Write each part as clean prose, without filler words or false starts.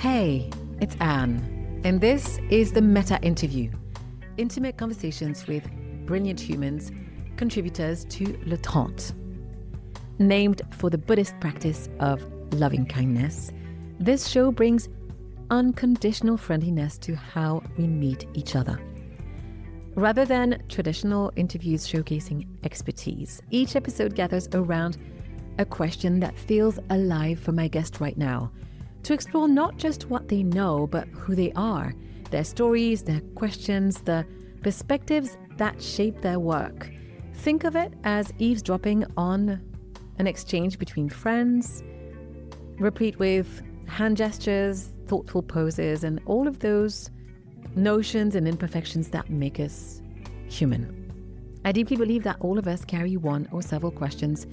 Hey, it's Anne, and this is the Metta Interview, intimate conversations with brilliant humans, contributors to Le Trente. Named for the Buddhist practice of loving kindness, this show brings unconditional friendliness to how we meet each other. Rather than traditional interviews showcasing expertise, each episode gathers around a question that feels alive for my guest right now, to explore not just what they know, but who they are, their stories, their questions, the perspectives that shape their work. Think of it as eavesdropping on an exchange between friends, replete with hand gestures, thoughtful poses, and all of those notions and imperfections that make us human. I deeply believe that all of us carry one or several questions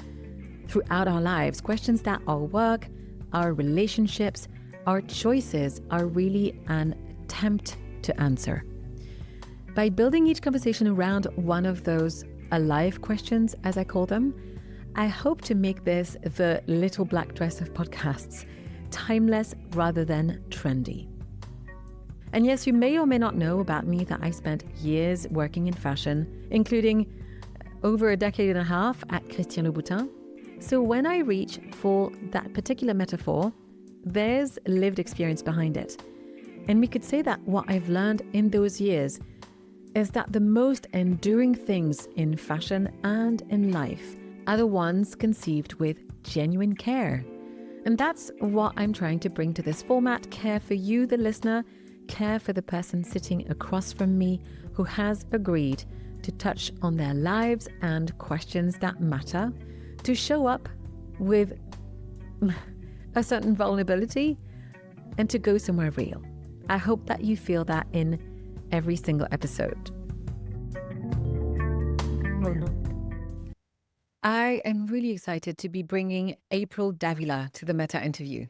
throughout our lives, questions that our work, our relationships, our choices are really an attempt to answer. By building each conversation around one of those alive questions, as I call them, I hope to make this the little black dress of podcasts, timeless rather than trendy. And yes, you may or may not know about me that I spent years working in fashion, including over a decade and a half at Christian Louboutin. So when I reach for that particular metaphor, there's lived experience behind it. And we could say that what I've learned in those years is that the most enduring things in fashion and in life are the ones conceived with genuine care. And that's what I'm trying to bring to this format: care for you, the listener, care for the person sitting across from me who has agreed to touch on their lives and questions that matter, to show up with a certain vulnerability and to go somewhere real. I hope that you feel that in every single episode. I am really excited to be bringing April Dávila to the Metta Interview.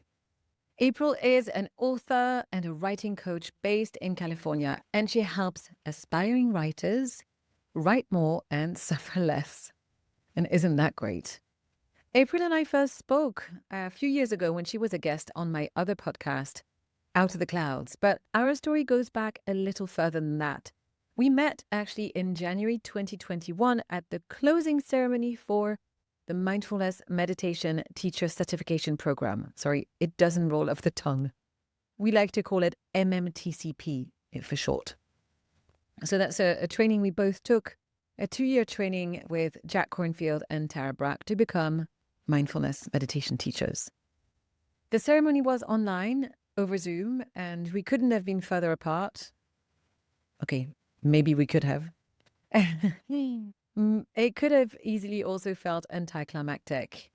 April is an author and a writing coach based in California, and she helps aspiring writers write more and suffer less. And isn't that great? April and I first spoke a few years ago when she was a guest on my other podcast, Out of the Clouds, but our story goes back a little further than that. We met actually in January 2021 at the closing ceremony for the Mindfulness Meditation Teacher Certification Program. Sorry, it doesn't roll off the tongue. We like to call it MMTCP for short. So that's a training we both took, a 2-year training with Jack Kornfield and Brach to become mindfulness meditation teachers. The ceremony was online over Zoom, and we couldn't have been further apart. Okay, maybe we could have. It could have easily also felt anticlimactic.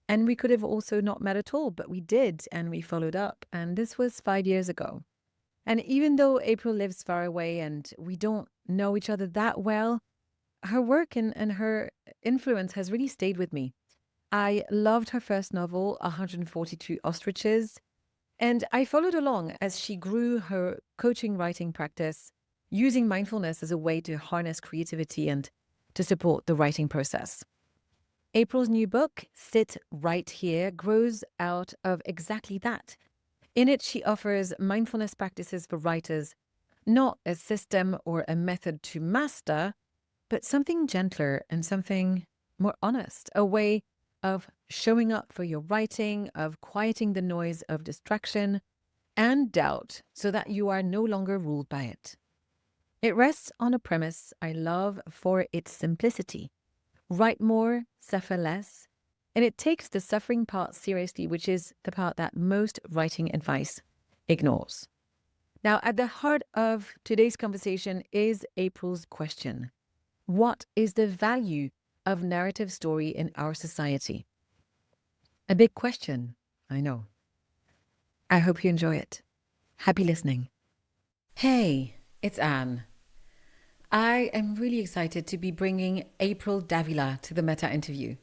And we could have also not met at all, but we did, and we followed up. And this was 5 years ago. And even though April lives far away and we don't know each other that well, her work and her influence has really stayed with me. I loved her first novel, 142 Ostriches, and I followed along as she grew her coaching writing practice, using mindfulness as a way to harness creativity and to support the writing process. April's new book, Sit Right Here, grows out of exactly that. In it, she offers mindfulness practices for writers, not a system or a method to master, but something gentler and something more honest, a way of showing up for your writing, of quieting the noise of distraction and doubt so that you are no longer ruled by it. It rests on a premise I love for its simplicity. Write more, suffer less. And it takes the suffering part seriously, which is the part that most writing advice ignores. Now, at the heart of today's conversation is April's question. What is the value of narrative story in our society? A big question, I know. I hope you enjoy it. Happy listening. Hey, it's Anne. I am really excited to be bringing April Dávila to the Metta Interview.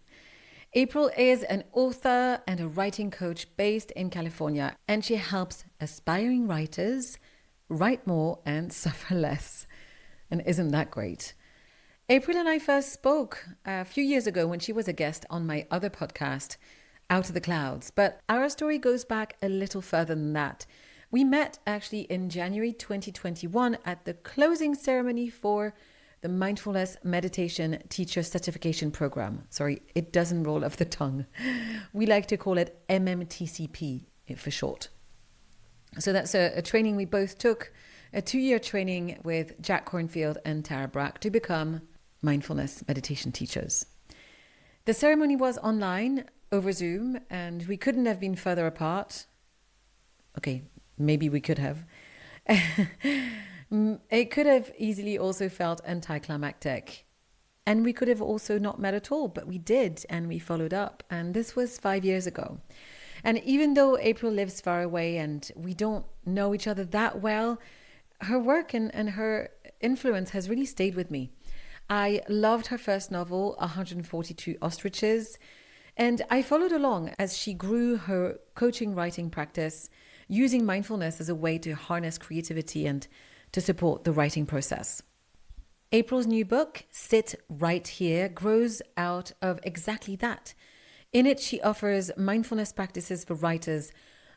April is an author and a writing coach based in California, and she helps aspiring writers write more and suffer less. And isn't that great? April and I first spoke a few years ago when she was a guest on my other podcast, Out of the Clouds. But our story goes back a little further than that. We met actually in January 2021 at the closing ceremony for the Mindfulness Meditation Teacher Certification Program. Sorry, it doesn't roll off the tongue. We like to call it MMTCP for short. So that's a training we both took, a 2-year training with Jack Kornfield and Tara Brach to become mindfulness meditation teachers. The ceremony was online over Zoom, and we couldn't have been further apart. Okay, maybe we could have. It could have easily also felt anticlimactic. And we could have also not met at all, but we did, and we followed up. And this was 5 years ago. And even though April lives far away and we don't know each other that well, her work and her influence has really stayed with me. I loved her first novel, 142 Ostriches, and I followed along as she grew her coaching writing practice, using mindfulness as a way to harness creativity and to support the writing process. April's new book, Sit Right Here, grows out of exactly that. In it, she offers mindfulness practices for writers,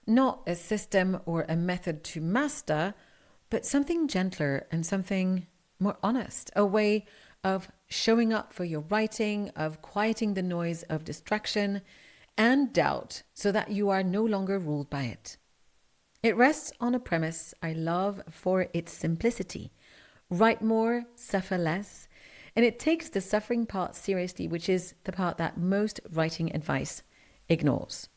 not a system or a method to master, but something gentler and something more honest, a way of showing up for your writing, of quieting the noise of distraction and doubt so that you are no longer ruled by it. It rests on a premise I love for its simplicity. Write more, suffer less. And it takes the suffering part seriously, which is the part that most writing advice ignores.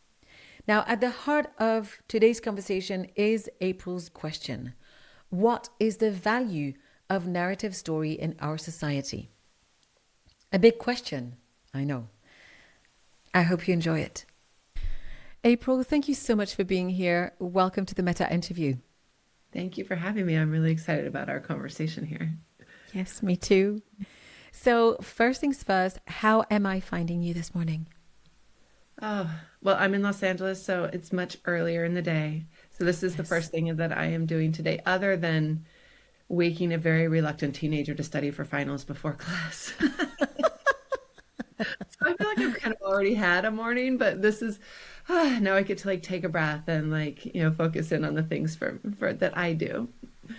Now, at the heart of today's conversation is April's question. What is the value of narrative story in our society? A big question, I know. I hope you enjoy it. April, thank you so much for being here. Welcome to the Metta Interview. Thank you for having me. I'm really excited about our conversation here. Yes, me too. So first things first, how am I finding you this morning? Oh, well, I'm in Los Angeles, so it's much earlier in the day. So this is the first thing that I am doing today, other than waking a very reluctant teenager to study for finals before class. So I feel like I've kind of already had a morning, but this is now I get to take a breath and focus in on the things for that I do.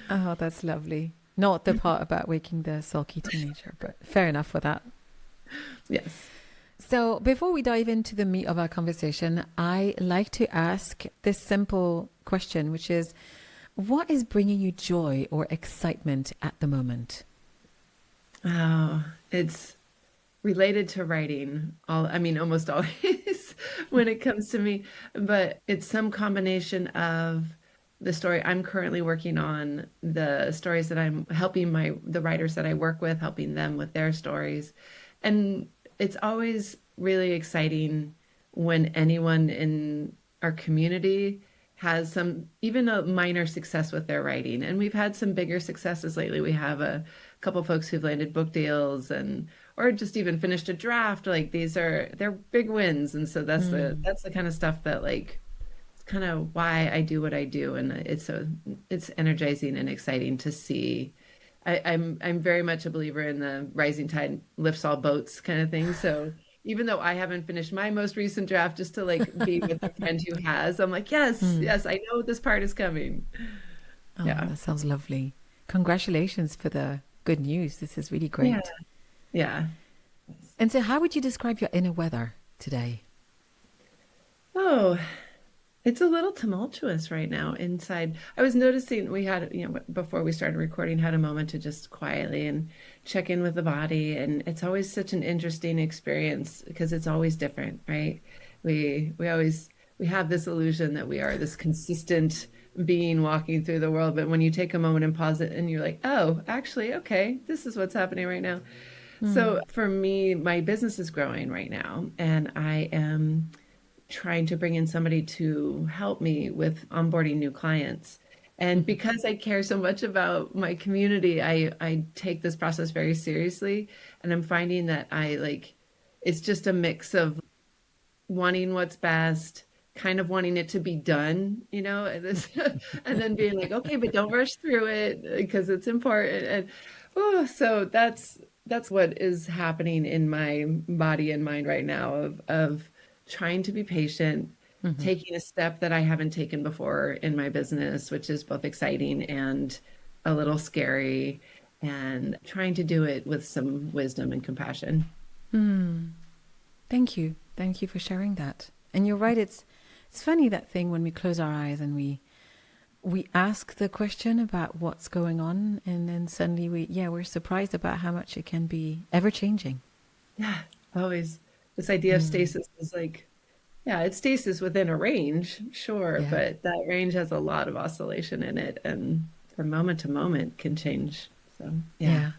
Oh, that's lovely. Not the part about waking the sulky teenager, but fair enough for that. Yes. So before we dive into the meat of our conversation, I like to ask this simple question, which is, what is bringing you joy or excitement at the moment? Oh, it's related to writing, almost always when it comes to me, but it's some combination of the story I'm currently working on, the stories that I'm helping the writers that I work with, helping them with their stories. And it's always really exciting when anyone in our community has even a minor success with their writing. And we've had some bigger successes lately. We have a couple folks who've landed book deals or just even finished a draft. They're big wins. And so that's the kind of stuff that it's kind of why I do what I do. And it's energizing and exciting to see. I'm very much a believer in the rising tide lifts all boats kind of thing. So even though I haven't finished my most recent draft, just to be with a friend who has, I'm like, yes, I know this part is coming. Oh, yeah. That sounds lovely. Congratulations for the good news. This is really great. Yeah. And so how would you describe your inner weather today? Oh, it's a little tumultuous right now inside. I was noticing we had, before we started recording, had a moment to just quietly and check in with the body. And it's always such an interesting experience because it's always different, right? We have this illusion that we are this consistent being walking through the world. But when you take a moment and pause it and you're like, oh, actually, okay, this is what's happening right now. So for me, my business is growing right now, and I am trying to bring in somebody to help me with onboarding new clients. And because I care so much about my community, I take this process very seriously. And I'm finding that it's just a mix of wanting what's best, kind of wanting it to be done, and then being like, okay, but don't rush through it because it's important. And so that's what is happening in my body and mind right now of trying to be patient taking a step that I haven't taken before in my business, which is both exciting and a little scary, and trying to do it with some wisdom and compassion. Thank you. Thank you for sharing that. And you're right. It's funny, that thing when we close our eyes and we ask the question about what's going on, and then suddenly we're surprised about how much it can be ever changing. Yeah, always. This idea of stasis is like, yeah, it's stasis within a range, sure, Yeah. but that range has a lot of oscillation in it, and from moment to moment can change. So, yeah. Yeah.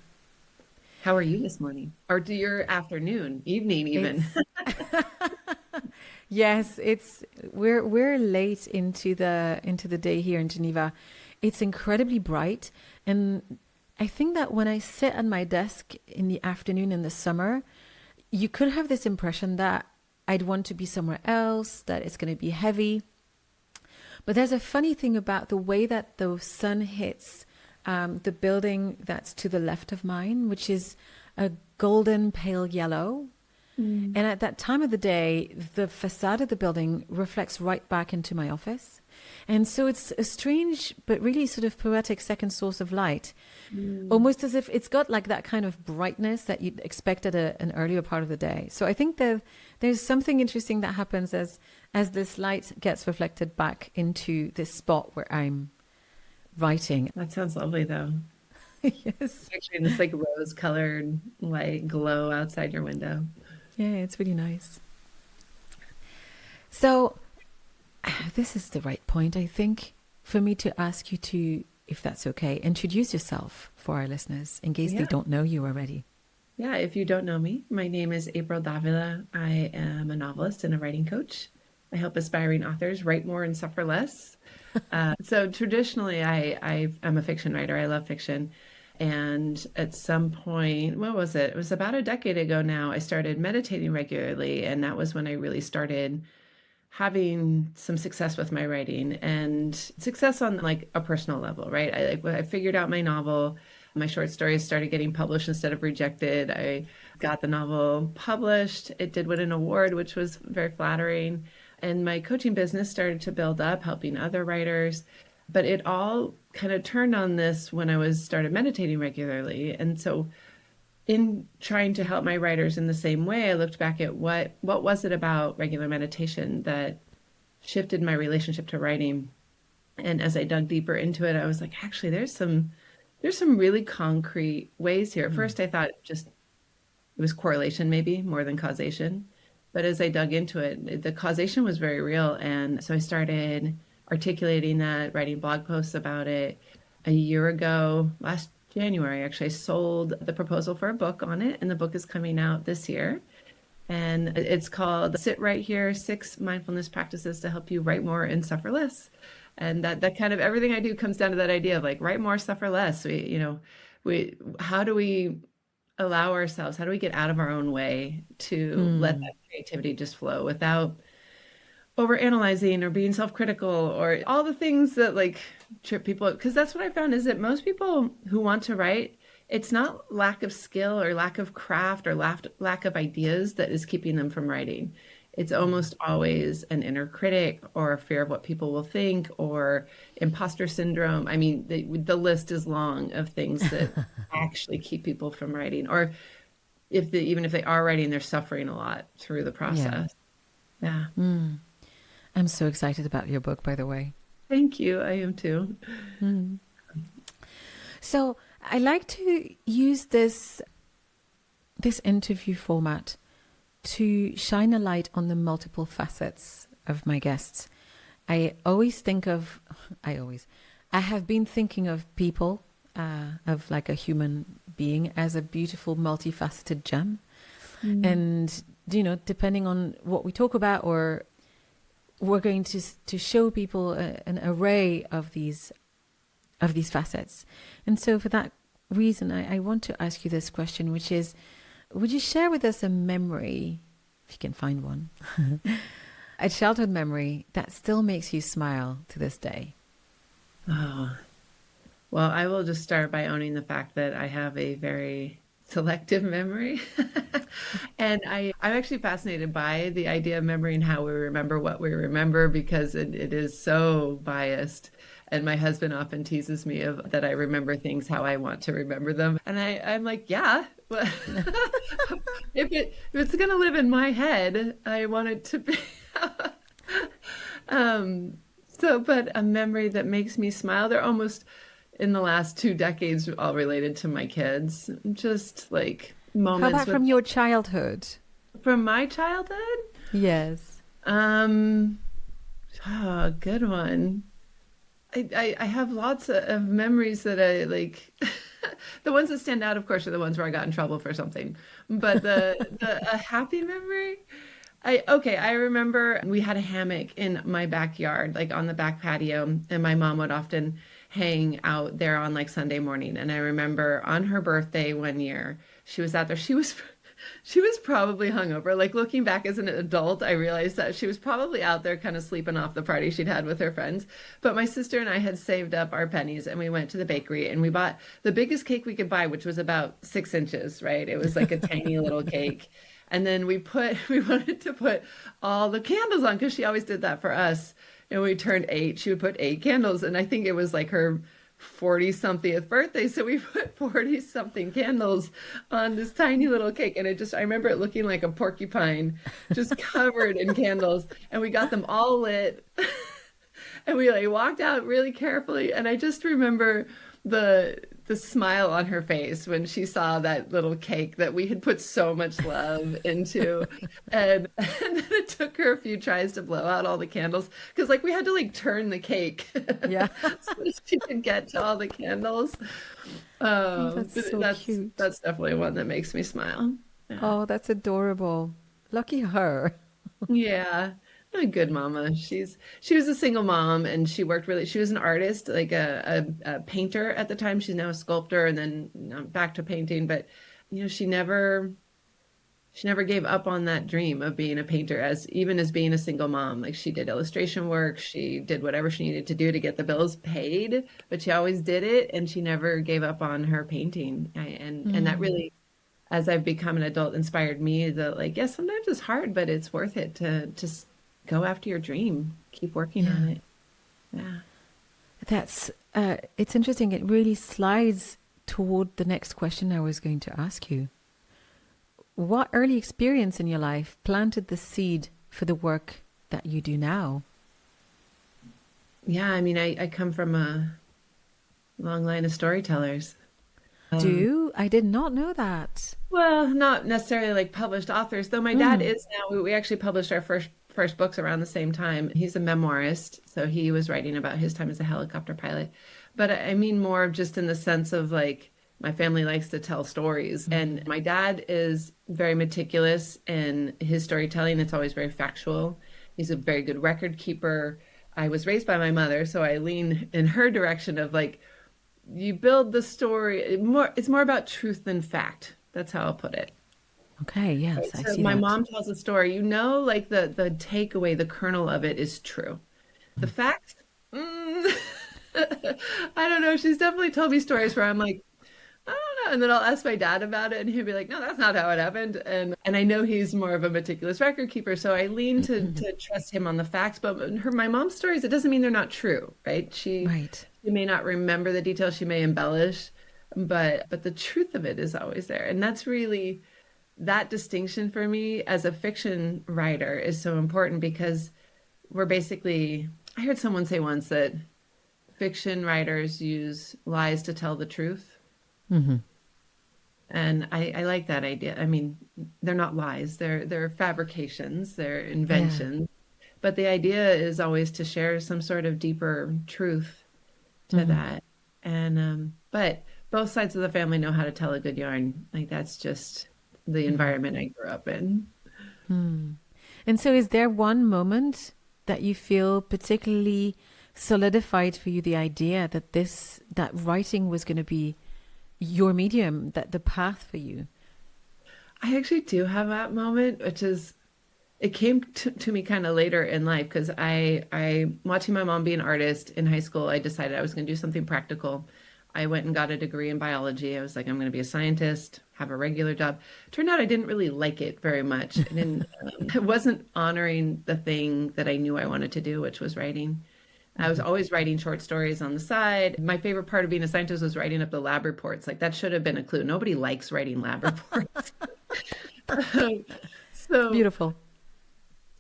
How are you this morning? Or do your afternoon, evening even? It's yes, we're late into the day here in Geneva. It's incredibly bright, and I think that when I sit at my desk in the afternoon in the summer, you could have this impression that I'd want to be somewhere else, that it's going to be heavy. But there's a funny thing about the way that the sun hits the building that's to the left of mine, which is a golden pale yellow. And at that time of the day, the facade of the building reflects right back into my office. And so it's a strange, but really sort of poetic second source of light, almost as if it's got like that kind of brightness that you'd expect at an earlier part of the day. So I think that there's something interesting that happens as this light gets reflected back into this spot where I'm writing. That sounds lovely, though. Yes. Picturing this like rose-colored light glow outside your window. Yeah, it's really nice. So this is the right point, I think, for me to ask you to, if that's okay, introduce yourself for our listeners in case they don't know you already. Yeah, if you don't know me, my name is April Dávila. I am a novelist and a writing coach. I help aspiring authors write more and suffer less. So traditionally, I'm a fiction writer. I love fiction. And at some point, what was it? It was about a decade ago now, I started meditating regularly. And that was when I really started having some success with my writing, and success on like a personal level, right? I figured out my novel. My short stories started getting published instead of rejected. I got the novel published. It did win an award, which was very flattering. And my coaching business started to build up, helping other writers. But it all kind of turned on this when I started meditating regularly. And so in trying to help my writers in the same way, I looked back at what was it about regular meditation that shifted my relationship to writing. And as I dug deeper into it, I was like, actually, there's some really concrete ways here. At first, I thought just it was correlation, maybe more than causation. But as I dug into it, the causation was very real. And so I started articulating that, writing blog posts about it. A year ago, last January, actually, I sold the proposal for a book on it, and the book is coming out this year. And it's called Sit Right Here, 6 Mindfulness Practices to Help You Write More and Suffer Less. And that kind of everything I do comes down to that idea of like, write more, suffer less. How do we allow ourselves, how do we get out of our own way to let that creativity just flow without overanalyzing or being self-critical or all the things that like trip people? Because that's what I found is that most people who want to write, it's not lack of skill or lack of craft or lack of ideas that is keeping them from writing. It's almost always an inner critic or a fear of what people will think or imposter syndrome. I mean, the list is long of things that actually keep people from writing. Or even if they are writing, they're suffering a lot through the process. Yeah. I'm so excited about your book, by the way. Thank you. I am too. So I like to use this interview format to shine a light on the multiple facets of my guests. I have been thinking of people, of like a human being as a beautiful, multifaceted gem. And, depending on what we talk about, or we're going to show people an array of these facets. And so for that reason, I want to ask you this question, which is, would you share with us a memory, if you can find one, a childhood memory that still makes you smile to this day? Oh, well, I will just start by owning the fact that I have a very selective memory. And I'm actually fascinated by the idea of memory and how we remember what we remember because it is so biased. And my husband often teases me of that I remember things how I want to remember them. And I'm like, yeah, but if it's gonna live in my head, I want it to be but a memory that makes me smile. They're almost in the last 2 decades all related to my kids. Just like How moments about from your childhood? from my childhood. Yes. Good one. I have lots of memories that I like. The ones that stand out, of course, are the ones where I got in trouble for something. But a happy memory. I remember we had a hammock in my backyard, like on the back patio, and my mom would often hang out there on like Sunday morning. And I remember on her birthday one year, she was out there. She was probably hungover. Like looking back as an adult, I realized that she was probably out there kind of sleeping off the party she'd had with her friends. But my sister and I had saved up our pennies and we went to the bakery and we bought the biggest cake we could buy, which was about 6 inches, right? It was like a tiny little cake. And then we wanted to put all the candles on because she always did that for us. And when we turned 8, she would put 8 candles. And I think it was like her 40-somethingth birthday. So we put 40-something candles on this tiny little cake. And I remember it looking like a porcupine, just covered in candles. And we got them all lit. And we like walked out really carefully. And I just remember the smile on her face when she saw that little cake that we had put so much love into. And then it took her a few tries to blow out all the candles because like we had to like turn the cake. Yeah. So she could get to all the candles. That's so cute. That's definitely one that makes me smile. Yeah. Oh, that's adorable. Lucky her. Yeah. A good mama. She was a single mom and she was an artist, like a painter at the time. She's now a sculptor and then back to painting. But, she never gave up on that dream of being a painter even as being a single mom. Like she did illustration work. She did whatever she needed to do to get the bills paid, but she always did it. And she never gave up on her painting. And that really, as I've become an adult, inspired me that like, yes, sometimes it's hard, but it's worth it to just go after your dream. Keep working on it. Yeah. That's, it's interesting. It really slides toward the next question I was going to ask you. What early experience in your life planted the seed for the work that you do now? Yeah, I mean, I come from a long line of storytellers. I did not know that. Well, not necessarily like published authors, though my dad is now. We actually published our first books around the same time. He's a memoirist, so he was writing about his time as a helicopter pilot. But I mean more of just in the sense of like my family likes to tell stories. And my dad is very meticulous in his storytelling. It's always very factual. He's a very good record keeper. I was raised by my mother, so I lean in her direction of like, you build the story. It's more about truth than fact. That's how I'll put it. Okay, yes, Right? I So see my that. mom tells a story, like the takeaway, the kernel of it is true. The facts, I don't know. She's definitely told me stories where I'm like, I don't know. And then I'll ask my dad about it and he'll be like, no, that's not how it happened. And I know he's more of a meticulous record keeper. So I lean to trust him on the facts. But my mom's stories, it doesn't mean they're not true, right? She may not remember the details. She may embellish, but the truth of it is always there. And that's really, that distinction for me as a fiction writer is so important because I heard someone say once that fiction writers use lies to tell the truth. Mm-hmm. And I like that idea. I mean, they're not lies, they're fabrications, they're inventions. But the idea is always to share some sort of deeper truth to that. And but both sides of the family know how to tell a good yarn. Like that's just the environment I grew up in. And so is there one moment that you feel particularly solidified for you the idea that writing was going to be your medium, that the path for you? I actually do have that moment, which is, it came to me kind of later in life because I watching my mom be an artist in high school, I decided I was going to do something practical. I went and got a degree in biology. I was like, I'm going to be a scientist, have a regular job. Turned out I didn't really like it very much. I wasn't honoring the thing that I knew I wanted to do, which was writing. I was always writing short stories on the side. My favorite part of being a scientist was writing up the lab reports. Like that should have been a clue. Nobody likes writing lab reports. So Beautiful.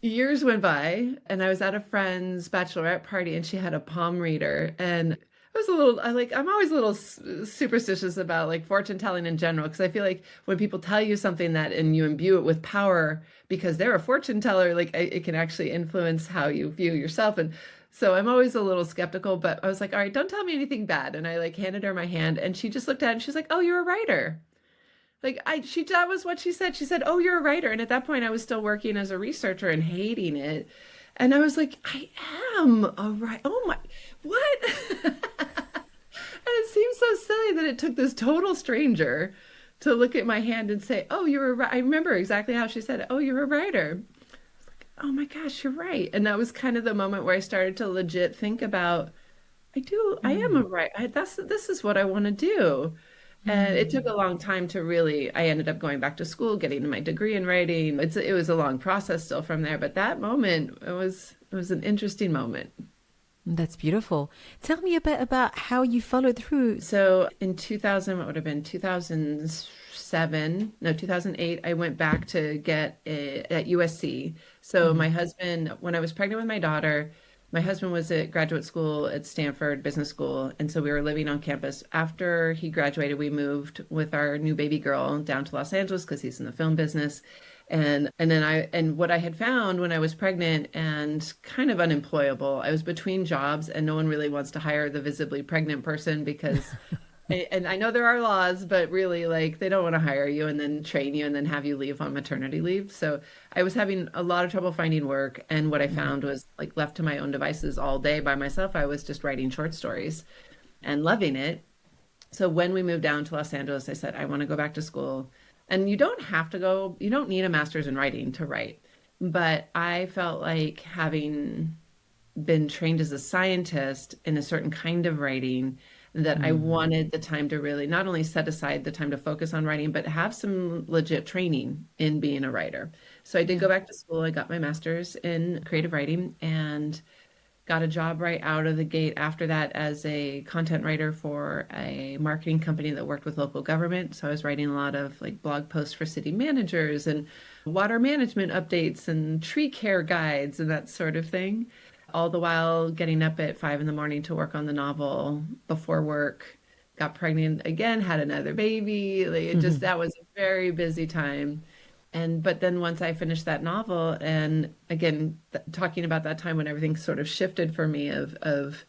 years went by and I was at a friend's bachelorette party and she had a palm reader, and I was a little, I'm always a little superstitious about like fortune telling in general, because I feel like when people tell you something that and you imbue it with power because they're a fortune teller, like it can actually influence how you view yourself. And so I'm always a little skeptical, but I was like, all right, don't tell me anything bad. And I like handed her my hand and she just looked at it and she's like, oh, you're a writer. That was what she said. She said, oh, you're a writer. And at that point I was still working as a researcher and hating it. And I was like, I am a writer. Oh my, what? And it seems so silly that it took this total stranger to look at my hand and say, oh, you're a writer. I remember exactly how she said it. Oh, you're a writer. Oh my gosh, you're right. And that was kind of the moment where I started to legit think about, I am a writer. This is what I want to do. And it took a long time to really, I ended up going back to school, getting my degree in writing. It was a long process still from there, but that moment, it was an interesting moment. That's beautiful. Tell me a bit about how you followed through. So in 2000, what would have been 2008, I went back to get at USC. So my husband, when I was pregnant with my daughter, my husband was at graduate school at Stanford Business School. And so we were living on campus. After he graduated, we moved with our new baby girl down to Los Angeles because he's in the film business. And what I had found when I was pregnant and kind of unemployable, I was between jobs and no one really wants to hire the visibly pregnant person because, and I know there are laws, but really like they don't want to hire you and then train you and then have you leave on maternity leave. So I was having a lot of trouble finding work. And what I found was like left to my own devices all day by myself, I was just writing short stories and loving it. So when we moved down to Los Angeles, I said, I want to go back to school. And you don't need a master's in writing to write. But I felt like having been trained as a scientist in a certain kind of writing, that I wanted the time to really not only set aside the time to focus on writing, but have some legit training in being a writer. So I did go back to school. I got my master's in creative writing and got a job right out of the gate after that as a content writer for a marketing company that worked with local government. So I was writing a lot of like blog posts for city managers and water management updates and tree care guides and that sort of thing. All the while getting up at 5 a.m. to work on the novel before work, got pregnant again, had another baby. That was a very busy time. But then once I finished that novel, and again, talking about that time when everything sort of shifted for me of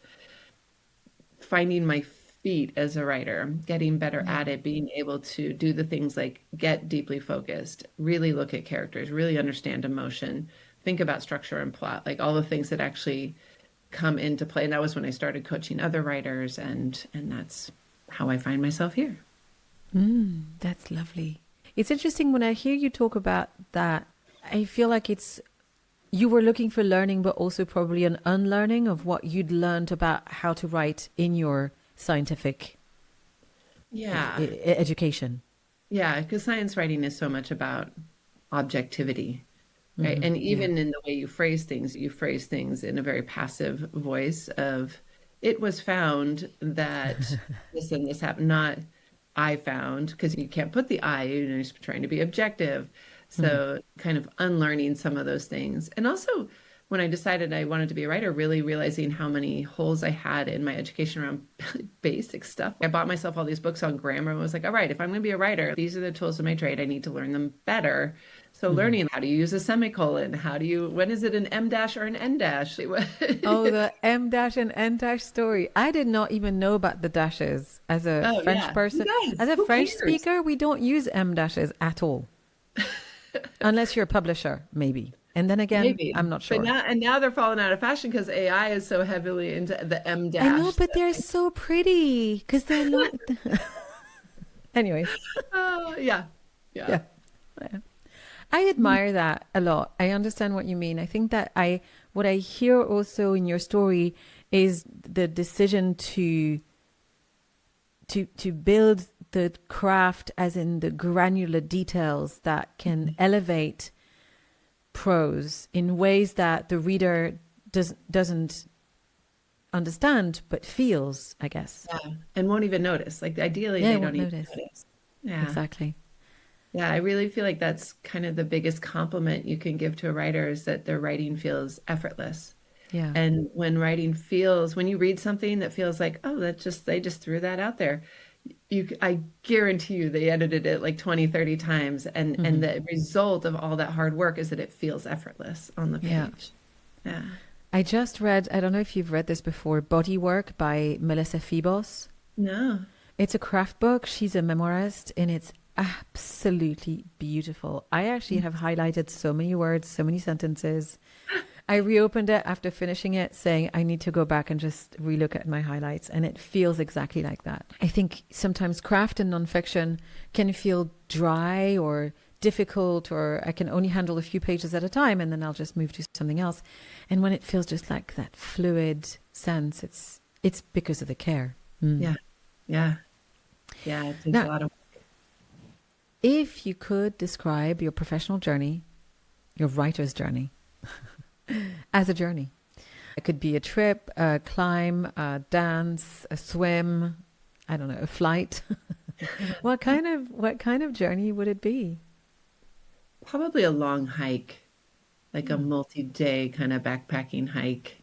finding my feet as a writer, getting better at it, being able to do the things like get deeply focused, really look at characters, really understand emotion, think about structure and plot, like all the things that actually come into play. And that was when I started coaching other writers, and that's how I find myself here. That's lovely. It's interesting when I hear you talk about that, I feel like you were looking for learning, but also probably an unlearning of what you'd learned about how to write in your scientific education. Yeah, because science writing is so much about objectivity, right? And even in the way you phrase things in a very passive voice of, it was found that this and this happened, not I found, because you can't put the I, you're just trying to be objective. So kind of unlearning some of those things. And also when I decided I wanted to be a writer, really realizing how many holes I had in my education around basic stuff. I bought myself all these books on grammar and was like, all right, if I'm going to be a writer, these are the tools of my trade. I need to learn them better. So learning how to use a semicolon, when is it an M dash or an N dash? Oh, the M dash and N dash story. I did not even know about the dashes as a French person. As a French speaker, we don't use M dashes at all. Unless you're a publisher, maybe. And then again, I'm not sure. But now they're falling out of fashion because AI is so heavily into the M dash. I know, but they're so pretty because they're not. Anyways. Yeah. I admire that a lot. I understand what you mean. I think that what I hear also in your story is the decision to to build the craft as in the granular details that can elevate prose in ways that the reader doesn't understand but feels, I guess. Yeah, and won't even notice. Like ideally, Yeah, they I won't don't even notice. notice. Yeah. Exactly. Yeah, I really feel like that's kind of the biggest compliment you can give to a writer is that their writing feels effortless. Yeah. And when you read something that feels like, oh, they just threw that out there. I guarantee you they edited it like 20, 30 times. And the result of all that hard work is that it feels effortless on the Yeah. page. Yeah. I just read, I don't know if you've read this before, Bodywork by Melissa Febos. No. It's a craft book. She's a memoirist, and it's absolutely beautiful. I actually have highlighted so many words, so many sentences. I reopened it after finishing it saying I need to go back and just relook at my highlights, and it feels exactly like that. I think sometimes craft and nonfiction can feel dry or difficult, or I can only handle a few pages at a time and then I'll just move to something else. And when it feels just like that fluid sense, it's because of the care. Yeah. Yeah. Yeah. It takes a lot of work. If you could describe your professional journey, your writer's journey, as a journey, it could be a trip, a climb, a dance, a swim, I don't know, a flight. What kind of journey would it be? Probably a long hike, like a multi-day kind of backpacking hike,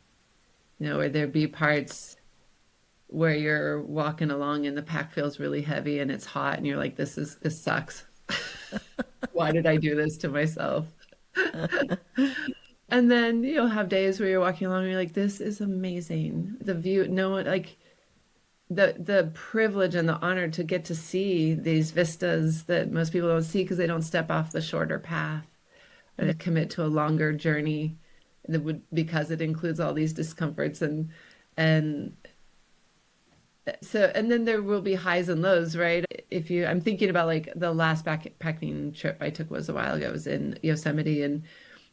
where there'd be parts where you're walking along and the pack feels really heavy and it's hot and you're like, this sucks. Why did I do this to myself? And then you'll have days where you're walking along and you're like, this is amazing. The view, no one like the privilege and the honor to get to see these vistas that most people don't see because they don't step off the shorter path and commit to a longer journey because it includes all these discomforts and so, and then there will be highs and lows, right? I'm thinking about like the last backpacking trip I took was a while ago. It was in Yosemite, and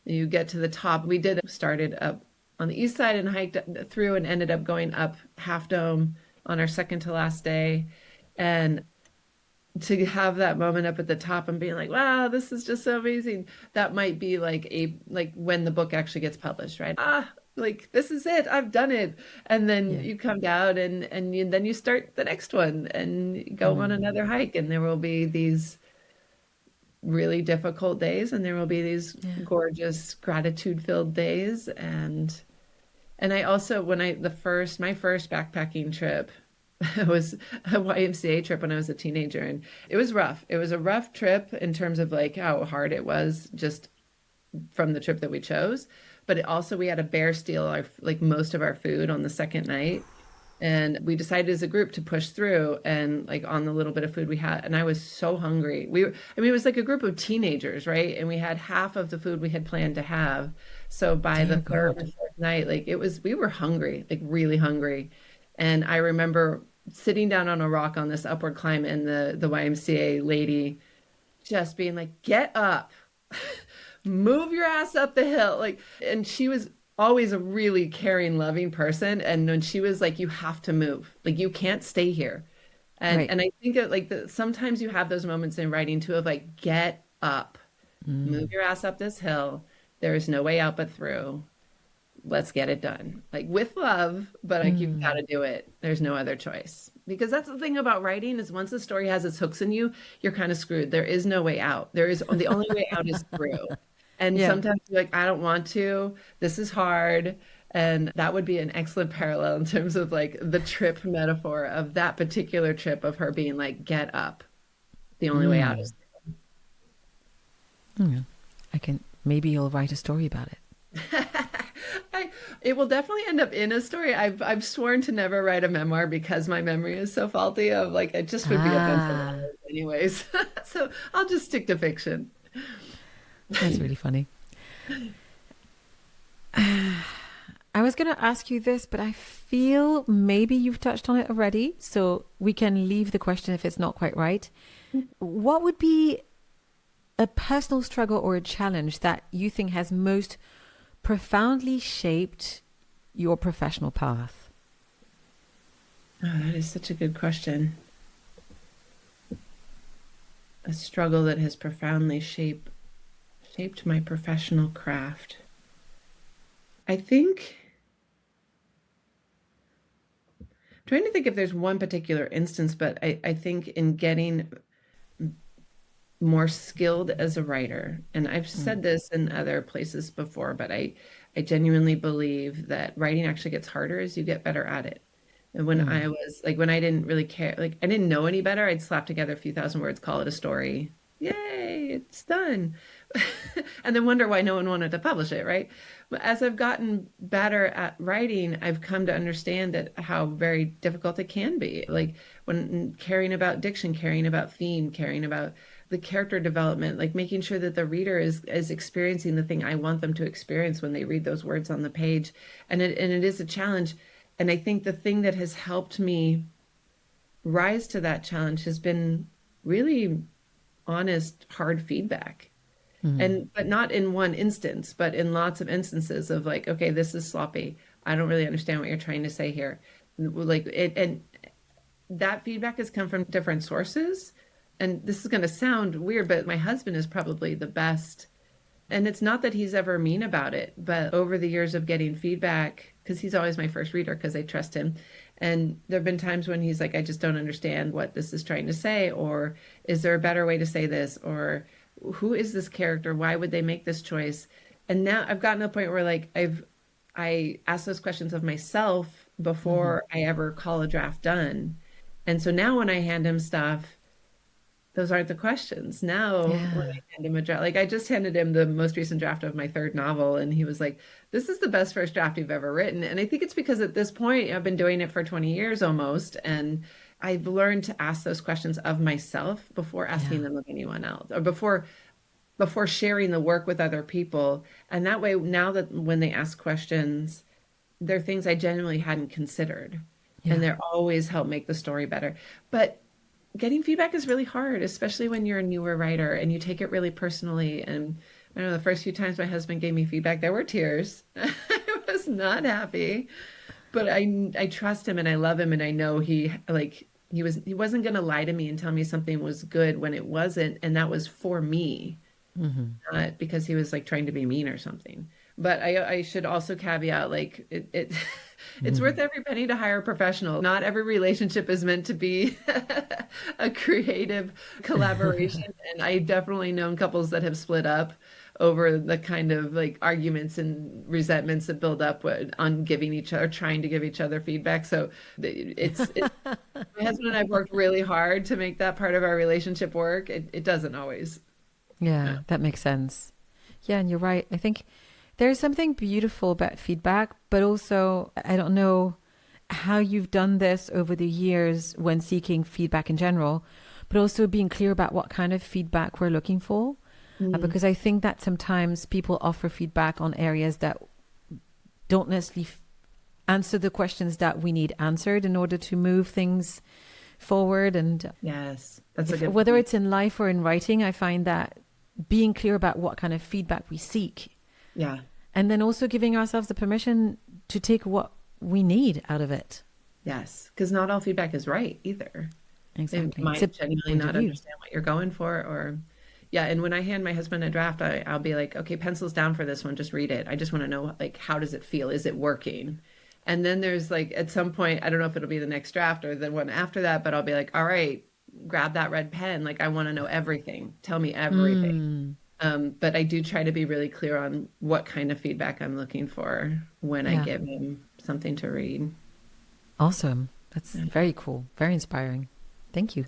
you get to the top. Started up on the east side and hiked through and ended up going up Half Dome on our second to last day. And to have that moment up at the top and being like, wow, this is just so amazing. That might be like when the book actually gets published, right? Like, this is it. I've done it. And then you come down and then you start the next one and go on another hike. And there will be these really difficult days and there will be these gorgeous gratitude-filled days. And I also, my first backpacking trip was a YMCA trip when I was a teenager, and it was rough. It was a rough trip in terms of like how hard it was just from the trip that we chose. But we had a bear steal most of our food on the second night. And we decided as a group to push through and like on the little bit of food we had. And I was so hungry. It was like a group of teenagers, right? And we had half of the food we had planned to have. So by the third or fourth night, we were hungry, like really hungry. And I remember sitting down on a rock on this upward climb and the YMCA lady just being like, get up. Move your ass up the hill. And she was always a really caring, loving person. And when she was like, you have to move, like, you can't stay here. And I think sometimes you have those moments in writing too, of like, get up, move your ass up this hill. There is no way out but through. Let's get it done. Like, with love, but like, you've got to do it. There's no other choice. Because that's the thing about writing is once the story has its hooks in you, you're kind of screwed. There is no way out. The only way out is through. And sometimes you're like, I don't want to, this is hard. And that would be an excellent parallel in terms of like the trip metaphor of that particular trip of her being like, get up. The only way out is through. Maybe you'll write a story about it. It will definitely end up in a story. I've sworn to never write a memoir because my memory is so faulty of like, it just would be a bunch of hours anyways. So I'll just stick to fiction. That's really funny. I was going to ask you this, but I feel maybe you've touched on it already, so we can leave the question if it's not quite right. What would be a personal struggle or a challenge that you think has most profoundly shaped your professional path? Oh, that is such a good question. a struggle that has profoundly shaped my professional craft. I think, I'm trying to think if there's one particular instance, but I think in getting more skilled as a writer, and I've said this in other places before, but I genuinely believe that writing actually gets harder as you get better at it. And when I was like, when I didn't really care, like I didn't know any better, I'd slap together a few thousand words, call it a story. Yay, it's done. And then wonder why no one wanted to publish it, right? But as I've gotten better at writing, I've come to understand that how very difficult it can be. Like when caring about diction, caring about theme, caring about the character development, like making sure that the reader is experiencing the thing I want them to experience when they read those words on the page. And it is a challenge. And I think the thing that has helped me rise to that challenge has been really honest, hard feedback. But not in one instance, but in lots of instances of like, okay, this is sloppy. I don't really understand what you're trying to say here. Like it, and that feedback has come from different sources. And this is going to sound weird, but my husband is probably the best. And it's not that he's ever mean about it, but over the years of getting feedback, because he's always my first reader because I trust him. And there have been times when he's like, I just don't understand what this is trying to say, or is there a better way to say this? Or who is this character? Why would they make this choice? And now I've gotten to the point where like I ask those questions of myself before I ever call a draft done. And so now when I hand him stuff, those aren't the questions. Now when I hand him a draft, like I just handed him the most recent draft of my third novel, and he was like, this is the best first draft you've ever written. And I think it's because at this point I've been doing it for 20 years almost, and I've learned to ask those questions of myself before asking them of anyone else, or before sharing the work with other people. And that way, now that when they ask questions, they're things I genuinely hadn't considered. And they're always help make the story better. But getting feedback is really hard, especially when you're a newer writer and you take it really personally. And I know the first few times my husband gave me feedback, there were tears. I was not happy, but I trust him and I love him. And I know he wasn't going to lie to me and tell me something was good when it wasn't. And that was for me, not because he was like trying to be mean or something. But I should also caveat, like it's worth every penny to hire a professional. Not every relationship is meant to be a creative collaboration. And I definitely known couples that have split up over the kind of like arguments and resentments that build up on giving each other, trying to give each other feedback. So it's my husband and I've worked really hard to make that part of our relationship work. It doesn't always. Yeah, that makes sense. Yeah, and you're right. I think there's something beautiful about feedback, but also, I don't know how you've done this over the years when seeking feedback in general, but also being clear about what kind of feedback we're looking for. Because I think that sometimes people offer feedback on areas that don't necessarily answer the questions that we need answered in order to move things forward. And yes, that's a good whether point. it's in life or in writing, I find that being clear about what kind of feedback we seek. Yeah. And then also giving ourselves the permission to take what we need out of it. Yes, because not all feedback is right either. Exactly. They might genuinely not understand what you're going for, or and when I hand my husband a draft, I'll be like, okay, pencils down for this one, just read it. I just want to know, like, how does it feel? Is it working? And then there's like, at some point, I don't know if it'll be the next draft or the one after that, but I'll be like, all right, grab that red pen. Like, I want to know everything. Tell me everything. But I do try to be really clear on what kind of feedback I'm looking for when I give him something to read. Awesome. That's very cool. Very inspiring. Thank you.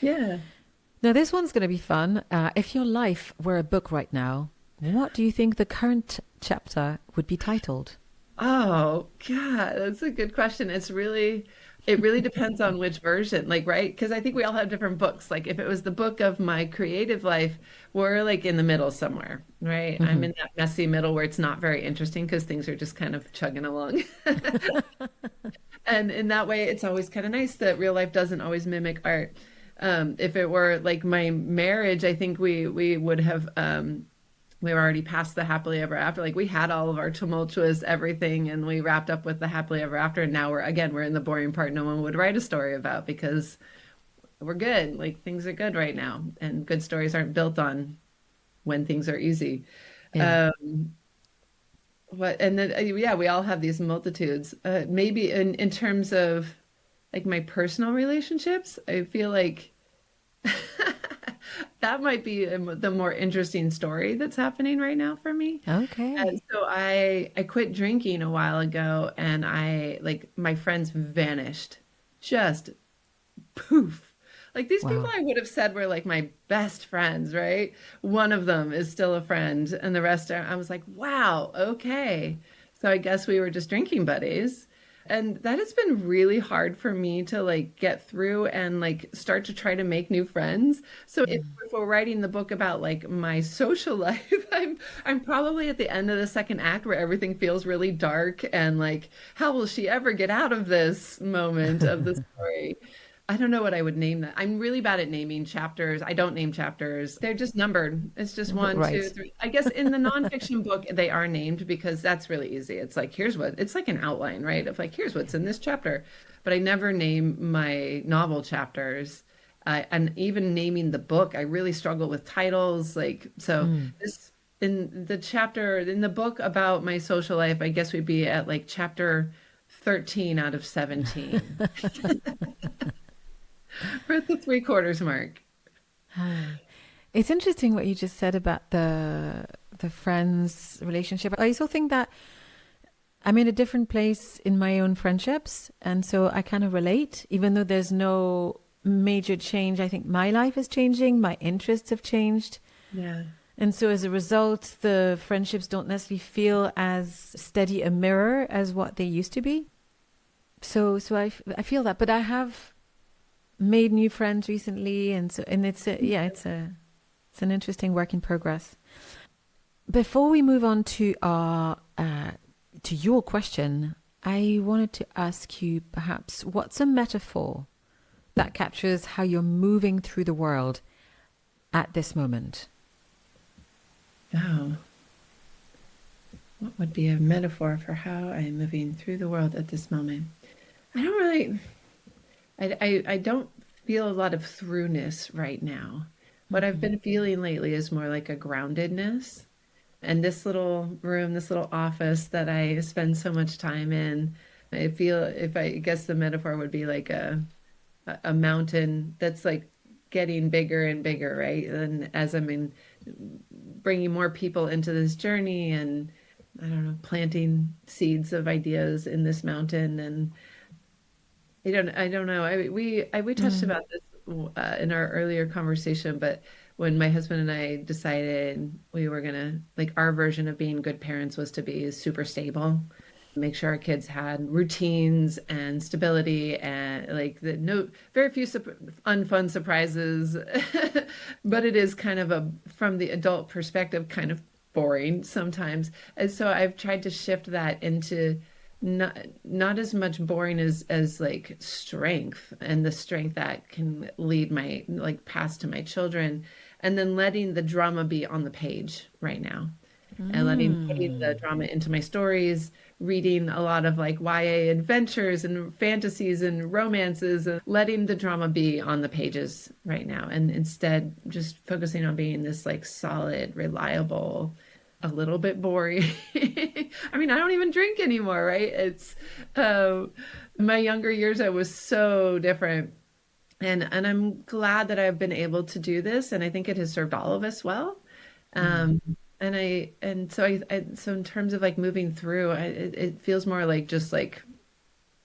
Yeah. Now, this one's going to be fun. If your life were a book right now, what do you think the current chapter would be titled? Oh, God, that's a good question. It really depends on which version, like, right? Because I think we all have different books. Like if it was the book of my creative life, we're like in the middle somewhere, right? I'm in that messy middle where it's not very interesting because things are just kind of chugging along. And in that way, it's always kind of nice that real life doesn't always mimic art. If it were like my marriage, I think we would have, we were already past the happily ever after. Like we had all of our tumultuous everything and we wrapped up with the happily ever after. And now we're in the boring part no one would write a story about because we're good. Like things are good right now, and good stories aren't built on when things are easy. Yeah. Um, and then yeah, we all have these multitudes. Maybe in terms of like my personal relationships, I feel like that might be the more interesting story that's happening right now for me. And Okay. so I quit drinking a while ago, and I like my friends vanished, just poof. Like these people Wow. I would have said were like my best friends, right? One of them is still a friend, and the rest are, I was like, wow, okay. So I guess we were just drinking buddies. And that has been really hard for me to like get through and like start to try to make new friends. So if we're writing the book about like my social life, I'm probably at the end of the second act where everything feels really dark and like, how will she ever get out of this moment of the story? I don't know what I would name that. I'm really bad at naming chapters. I don't name chapters. They're just numbered. It's just one, two, Right. three. I guess in the nonfiction book, they are named because that's really easy. It's like, here's what, it's like an outline, right? Of like, here's what's in this chapter. But I never name my novel chapters. And even naming the book, I really struggle with titles. Like, so Mm. this, in the chapter, in the book about my social life, I guess we'd be at like chapter 13 out of 17. We're at the three-quarters mark. It's interesting what you just said about the friends relationship. I also think that I'm in a different place in my own friendships, and so I kind of relate, even though there's no major change. I think my life is changing, my interests have changed. Yeah. And so as a result, the friendships don't necessarily feel as steady a mirror as what they used to be. So I feel that, but I have made new friends recently, and so and it's an interesting work in progress. Before we move on to our to your question, I wanted to ask you perhaps what's a metaphor that captures how you're moving through the world at this moment? Oh, what would be a metaphor for how I am moving through the world at this moment? I don't really, I don't feel a lot of throughness right now. What I've been feeling lately is more like a groundedness. And this little room, this little office that I spend so much time in, I feel if I guess the metaphor would be like a mountain that's like getting bigger and bigger, right? And as I'm in bringing more people into this journey and I don't know, planting seeds of ideas in this mountain. And I don't know. We touched Mm. about this in our earlier conversation, but when my husband and I decided we were gonna like our version of being good parents was to be super stable, make sure our kids had routines and stability and like the no very few unfun surprises, but it is kind of a from the adult perspective kind of boring sometimes. And so I've tried to shift that into not as much boring as like strength and the strength that can lead my like pass to my children and then letting the drama be on the page right now and letting the Mm. drama into my stories, reading a lot of like YA adventures and fantasies and romances, and letting the drama be on the pages right now. And instead, just focusing on being this like solid, reliable, a little bit boring. I mean, I don't even drink anymore, right? It's uh, my younger years, I was so different. And I'm glad that I've been able to do this, and I think it has served all of us well. Mm. Um, so in terms of like moving through, it feels more like just like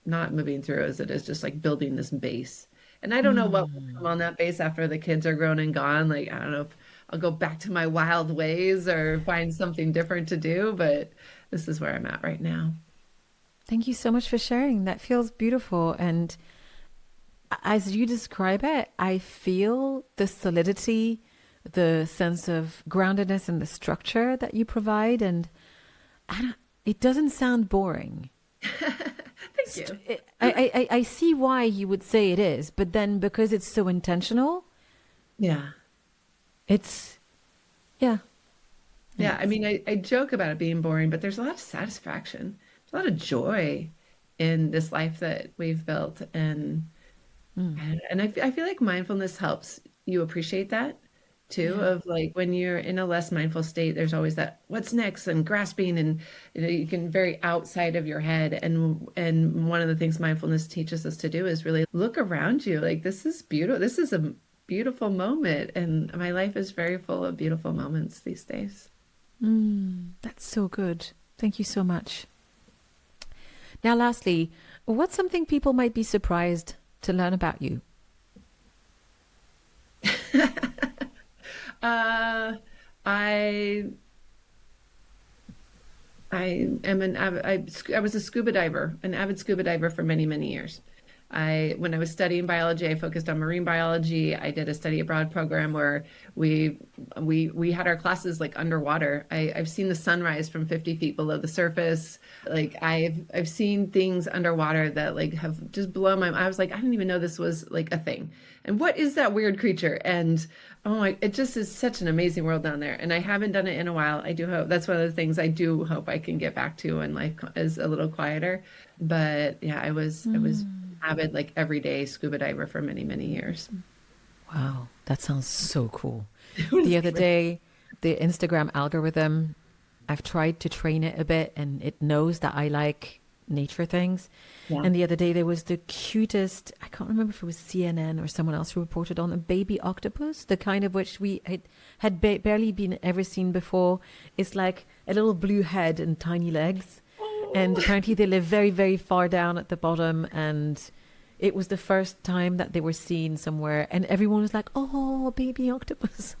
not moving through as it is just like building this base. And I don't know what will come Mm. on that base after the kids are grown and gone. Like, I don't know if I'll go back to my wild ways or find something different to do, but this is where I'm at right now. Thank you so much for sharing. That feels beautiful. And as you describe it, I feel the solidity, the sense of groundedness and the structure that you provide. And it doesn't sound boring. Thank you. I see why you would say it is, but then because it's so intentional, Yeah. it's, yeah. Yeah. I It's, mean, I joke about it being boring, but there's a lot of satisfaction, there's a lot of joy in this life that we've built. And And I feel like mindfulness helps you appreciate that too, Yeah. of like when you're in a less mindful state, there's always that what's next and grasping and you can very outside of your head. And one of the things mindfulness teaches us to do is really look around you. Like this is beautiful. This is a beautiful moment. And my life is very full of beautiful moments these days. That's so good. Thank you so much. Now, lastly, what's something people might be surprised to learn about you? Uh, I I am I was a scuba diver, an avid scuba diver for many, many years. When I was studying biology, I focused on marine biology. I did a study abroad program where we we had our classes like underwater. I've seen the sunrise from 50 feet below the surface. Like I've seen things underwater that like have just blown my mind. I was like, I didn't even know this was like a thing. And what is that weird creature? And oh my, it just is such an amazing world down there. And I haven't done it in a while. I do hope that's one of the things I do hope I can get back to when life is a little quieter. But yeah, I was avid like everyday scuba diver for many, many years. Wow, that sounds so cool. It was The other great. day, the Instagram algorithm, I've tried to train it a bit and it knows that I like nature things. Yeah. And the other day, there was the cutest, I can't remember if it was CNN or someone else who reported on a baby octopus, the kind of which we had barely been ever seen before. It's like a little blue head and tiny legs. And apparently they live very, very far down at the bottom. And it was the first time that they were seen somewhere. And everyone was like, oh, baby octopus.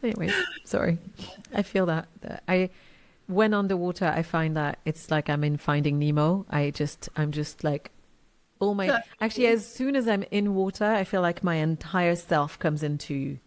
Anyways, sorry. I feel that. When underwater, I find that it's like I'm in Finding Nemo. I'm just like, actually, as soon as I'm in water, I feel like my entire self comes into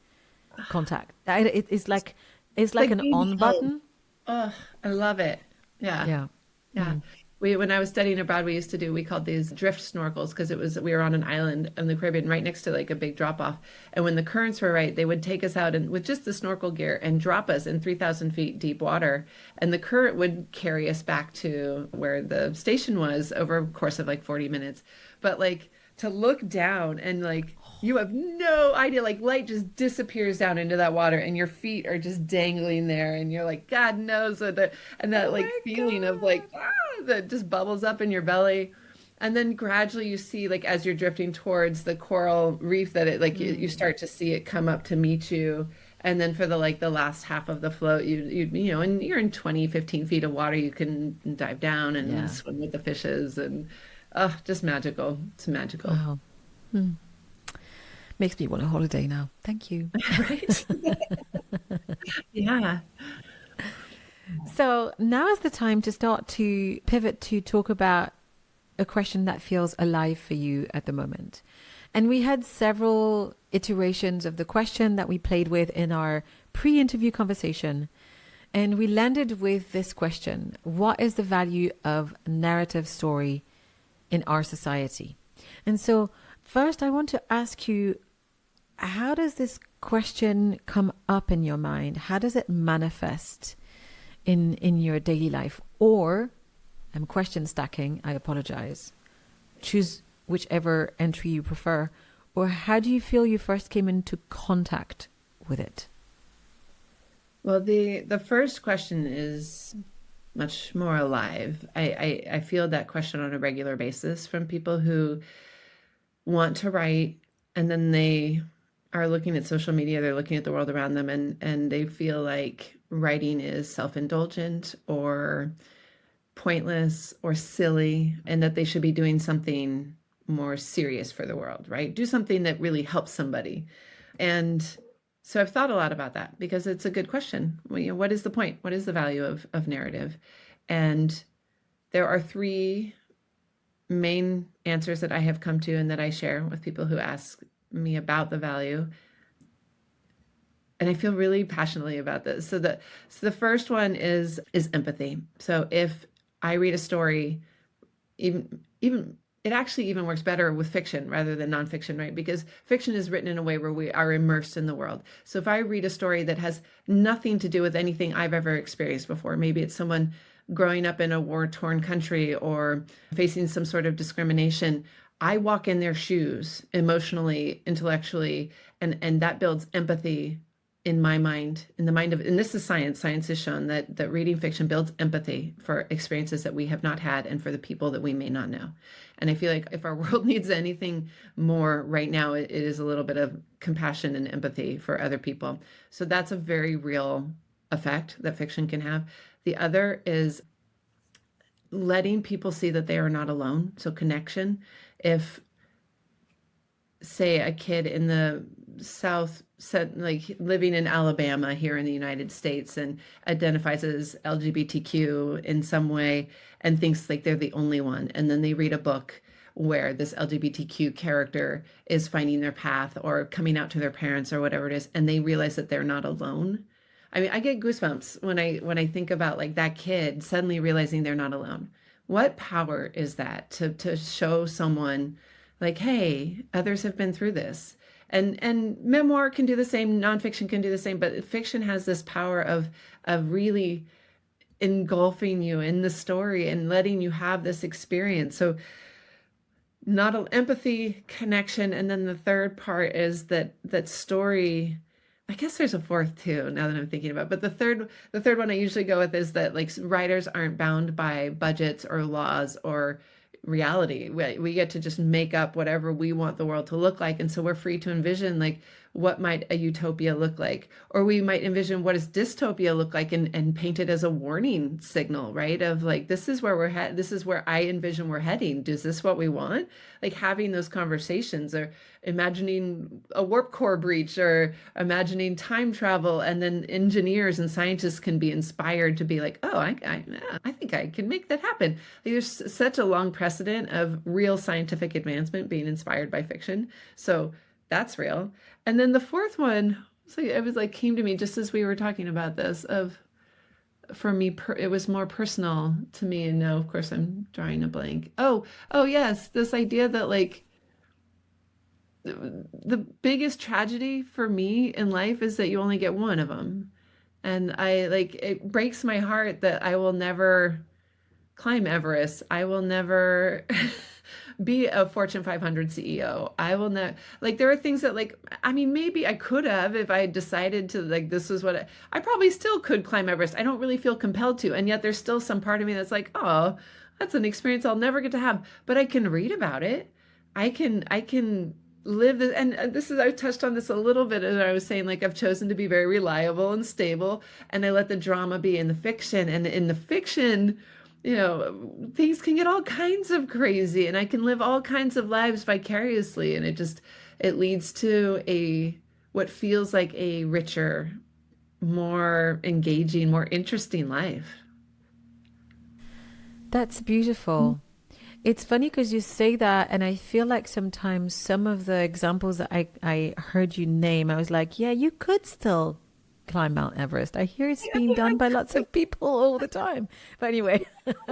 contact. It's like Like an baby on home. button. Oh, I love it. Yeah. Yeah. Yeah. When I was studying abroad, we called these drift snorkels because we were on an island in the Caribbean right next to like a big drop off. And when the currents were right, they would take us out and with just the snorkel gear and drop us in 3,000 feet deep water. And the current would carry us back to where the station was over a course of like 40 minutes. But like to look down and like you have no idea, like light just disappears down into that water and your feet are just dangling there and you're like, God knows what and that Oh like my feeling of God. like that just bubbles up in your belly. And then gradually you see like as you're drifting towards the coral reef that it like you start to see it come up to meet you. And then for the last half of the float, you know, and you're in 20, 15 feet of water, you can dive down and Yeah. swim with the fishes and just magical. It's magical. Wow. Makes me want a holiday now. Thank you. Right? Yeah. So now is the time to start to pivot to talk about a question that feels alive for you at the moment. And we had several iterations of the question that we played with in our pre-interview conversation. And we landed with this question: what is the value of narrative story in our society? And so first I want to ask you, how does this question come up in your mind? How does it manifest in your daily life? Or, I'm question stacking, I apologize. Choose whichever entry you prefer. Or how do you feel you first came into contact with it? Well, the first question is much more alive. I feel that question on a regular basis from people who want to write and then they are looking at social media, they're looking at the world around them and they feel like writing is self-indulgent or pointless or silly and that they should be doing something more serious for the world, right? Do something that really helps somebody. And so I've thought a lot about that because it's a good question. Well, you know, what is the point? What is the value of narrative? And there are three main answers that I have come to and that I share with people who ask me about the value. And I feel really passionately about this. So the first one is empathy. So if I read a story, even it actually even works better with fiction rather than nonfiction, right? Because fiction is written in a way where we are immersed in the world. So if I read a story that has nothing to do with anything I've ever experienced before, maybe it's someone growing up in a war-torn country or facing some sort of discrimination, I walk in their shoes emotionally, intellectually, and that builds empathy in my mind, in the mind of, and this is science. Science has shown that reading fiction builds empathy for experiences that we have not had and for the people that we may not know. And I feel like if our world needs anything more right now, it is a little bit of compassion and empathy for other people. So that's a very real effect that fiction can have. The other is letting people see that they are not alone. So connection. If, say, a kid in the South, like living in Alabama here in the United States, and identifies as LGBTQ in some way and thinks like they're the only one, and then they read a book where this LGBTQ character is finding their path or coming out to their parents or whatever it is, and they realize that they're not alone. I mean, I get goosebumps when I think about like that kid suddenly realizing they're not alone. What power is that to show someone like, hey, others have been through this. And memoir can do the same, nonfiction can do the same, but fiction has this power of really engulfing you in the story and letting you have this experience. So not empathy, connection, and then the third part is that story. I guess there's a fourth too, now that I'm thinking about it. But the third one I usually go with is that like writers aren't bound by budgets or laws or reality. We get to just make up whatever we want the world to look like. And so we're free to envision like what might a utopia look like, or we might envision what does dystopia look like and paint it as a warning signal, right? Of like, this is where we're headed. This is where I envision we're heading. Is this what we want? Like having those conversations, or imagining a warp core breach, or imagining time travel. And then engineers and scientists can be inspired to be like, oh, I think I can make that happen. Like, there's such a long precedent of real scientific advancement being inspired by fiction. So that's real. And then the fourth one, so it was like came to me just as we were talking about this, of for me, it was more personal to me. And now, of course, I'm drawing a blank. Oh, yes, this idea that like the biggest tragedy for me in life is that you only get one of them. And it breaks my heart that I will never climb Everest. I will never be a Fortune 500 CEO. I will not, like, there are things that like, I mean, maybe I could have, if I decided to, like, this is what I probably still could climb Everest. I don't really feel compelled to. And yet there's still some part of me that's like, oh, that's an experience I'll never get to have, but I can read about it. I can live this. And this is, I touched on this a little bit as I was saying, like, I've chosen to be very reliable and stable, and I let the drama be in the fiction. And in the fiction, you know, things can get all kinds of crazy, and I can live all kinds of lives vicariously. And it leads to what feels like a richer, more engaging, more interesting life. That's beautiful. It's funny because you say that, and I feel like sometimes some of the examples that I heard you name, I was like, yeah, you could still climb Mount Everest. I hear it's being done by lots of people all the time. But anyway,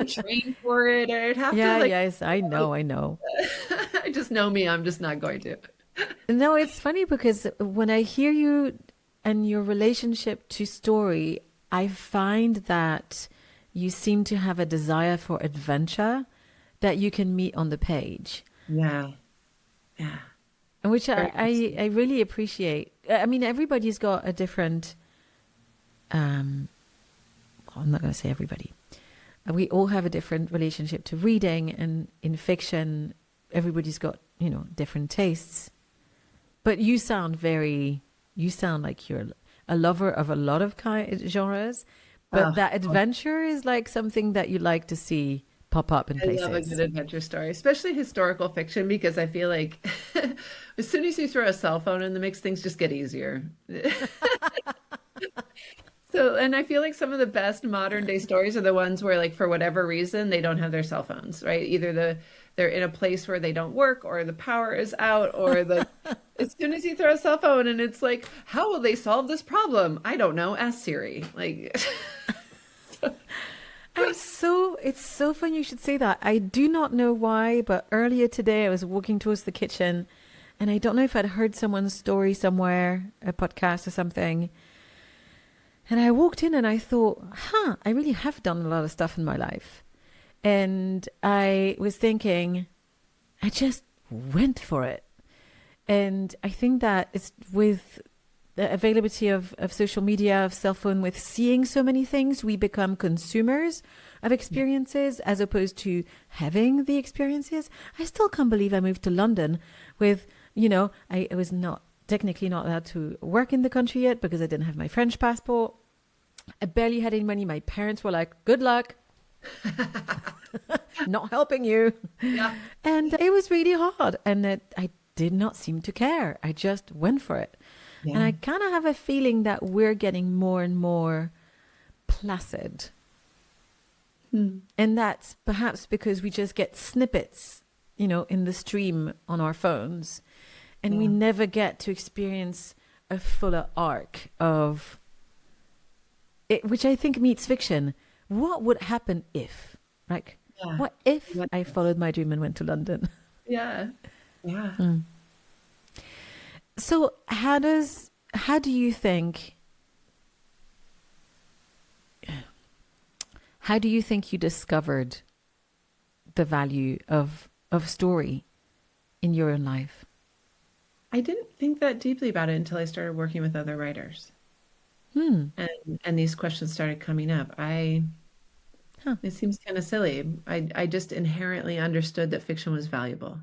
train for it, or I'd have to. Yes, I know. I just know me. I'm just not going to. No, it's funny because when I hear you and your relationship to story, I find that you seem to have a desire for adventure that you can meet on the page. Yeah. Which I really appreciate. I mean, everybody's got a different, I'm not going to say everybody. We all have a different relationship to reading, and in fiction, everybody's got, different tastes. But you sound like you're a lover of a lot of genres, but that adventure is like something that you like to see pop up in places. I love a good adventure story, especially historical fiction, because I feel like as soon as you throw a cell phone in the mix, things just get easier. And I feel like some of the best modern day stories are the ones where, like, for whatever reason, they don't have their cell phones, right? Either they're in a place where they don't work, or the power is out, or as soon as you throw a cell phone and it's like, how will they solve this problem? I don't know. Ask Siri. Like, it's so funny you should say that. I do not know why, but earlier today I was walking towards the kitchen, and I don't know if I'd heard someone's story somewhere, a podcast or something. And I walked in and I thought, I really have done a lot of stuff in my life. And I was thinking, I just went for it. And I think that it's with the availability of social media, of cell phone, with seeing so many things, we become consumers of experiences as opposed to having the experiences. I still can't believe I moved to London with, I was not technically not allowed to work in the country yet because I didn't have my French passport. I barely had any money. My parents were like, good luck. Not helping you. Yeah. And it was really hard. And I did not seem to care. I just went for it. Yeah. And I kind of have a feeling that we're getting more and more placid. And that's perhaps because we just get snippets, in the stream on our phones. And we never get to experience a fuller arc of it, which I think meets fiction. What would happen if, what if I followed my dream and went to London? Yeah. Yeah. So how do you think you discovered the value of story in your own life? I didn't think that deeply about it until I started working with other writers. And these questions started coming up. It seems kind of silly. I just inherently understood that fiction was valuable.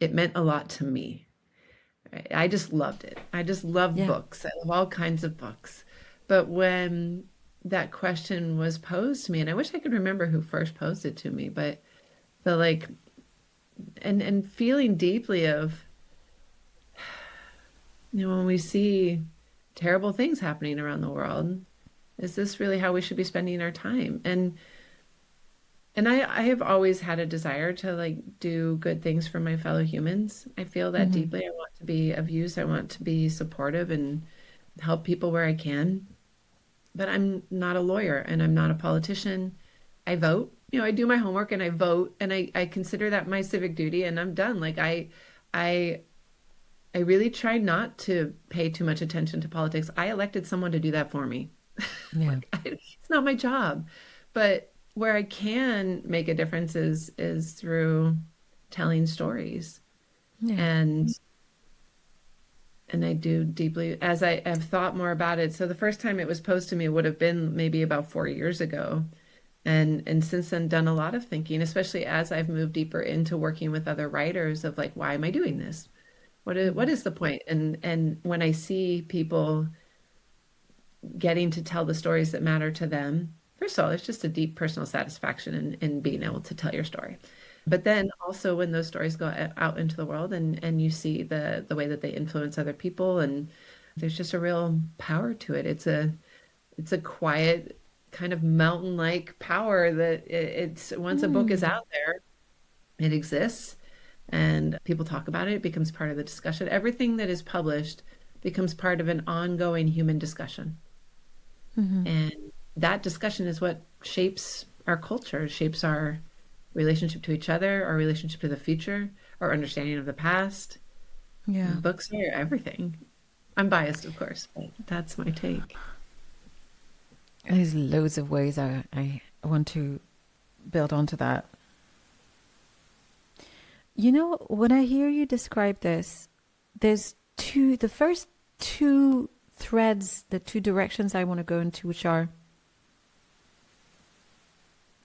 It meant a lot to me. I just loved it. I just love books. I love all kinds of books. But when that question was posed to me, and I wish I could remember who first posed it to me, but and feeling deeply of, when we see terrible things happening around the world, is this really how we should be spending our time? And I have always had a desire to do good things for my fellow humans. I feel that deeply. I want to be of use. I want to be supportive and help people where I can. But I'm not a lawyer and I'm not a politician. I vote. I do my homework and I vote, and I consider that my civic duty, and I'm done. I really try not to pay too much attention to politics. I elected someone to do that for me. Yeah. It's not my job. But where I can make a difference is through telling stories. Yeah. And I do deeply, as I have thought more about it. So the first time it was posed to me would have been maybe about 4 years ago. And since then done a lot of thinking, especially as I've moved deeper into working with other writers of why am I doing this? What is the point? And when I see people getting to tell the stories that matter to them, first of all, there's just a deep personal satisfaction in being able to tell your story. But then also when those stories go out into the world and you see the way that they influence other people, and there's just a real power to it. It's a quiet kind of mountain-like power that it's once a book is out there, it exists and people talk about it. It becomes part of the discussion. Everything that is published becomes part of an ongoing human discussion. And that discussion is what shapes our culture, shapes our relationship to each other, our relationship to the future, our understanding of the past. Yeah. Books are everything. I'm biased, of course, but that's my take. There's loads of ways I want to build onto that. When I hear you describe this, there's the first two threads, the two directions I want to go into, which are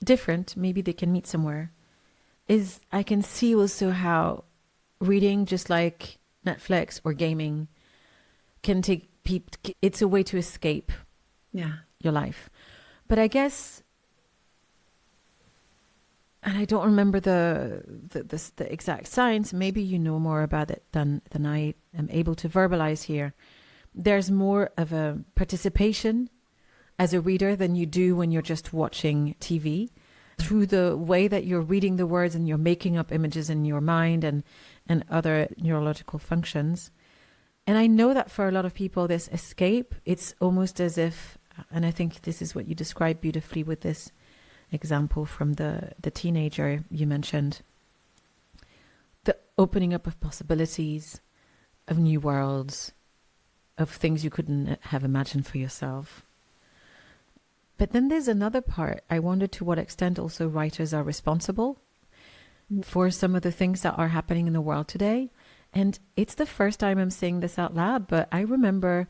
different, maybe they can meet somewhere, is I can see also how reading, just like Netflix or gaming, can take it's a way to escape your life. But I guess, and I don't remember the exact science, maybe you know more about it than I am able to verbalize here. There's more of a participation as a reader than you do when you're just watching TV, through the way that you're reading the words and you're making up images in your mind and other neurological functions. And I know that for a lot of people, this escape, it's almost as if, and I think this is what you described beautifully with this example from the teenager you mentioned, the opening up of possibilities, of new worlds, of things you couldn't have imagined for yourself. But then there's another part. I wonder to what extent also writers are responsible, for some of the things that are happening in the world today. And it's the first time I'm saying this out loud, but I remember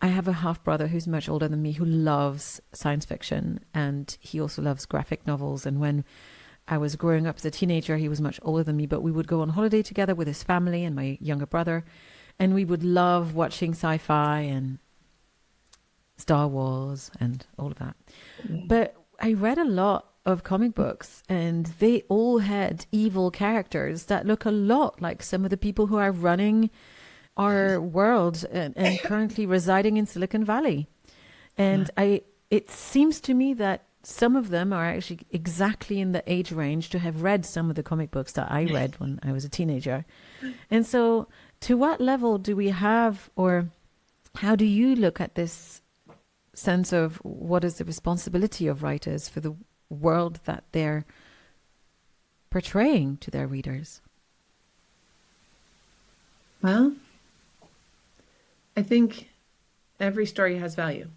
I have a half brother who's much older than me who loves science fiction, and he also loves graphic novels. And when I was growing up as a teenager, he was much older than me, but we would go on holiday together with his family and my younger brother, and we would love watching sci-fi and Star Wars and all of that. But I read a lot of comic books, and they all had evil characters that look a lot like some of the people who are running our world and currently residing in Silicon Valley. And it seems to me that some of them are actually exactly in the age range to have read some of the comic books that I read when I was a teenager. And so to what level do we have, or how do you look at this sense of what is the responsibility of writers for the world that they're portraying to their readers? Well, I think every story has value.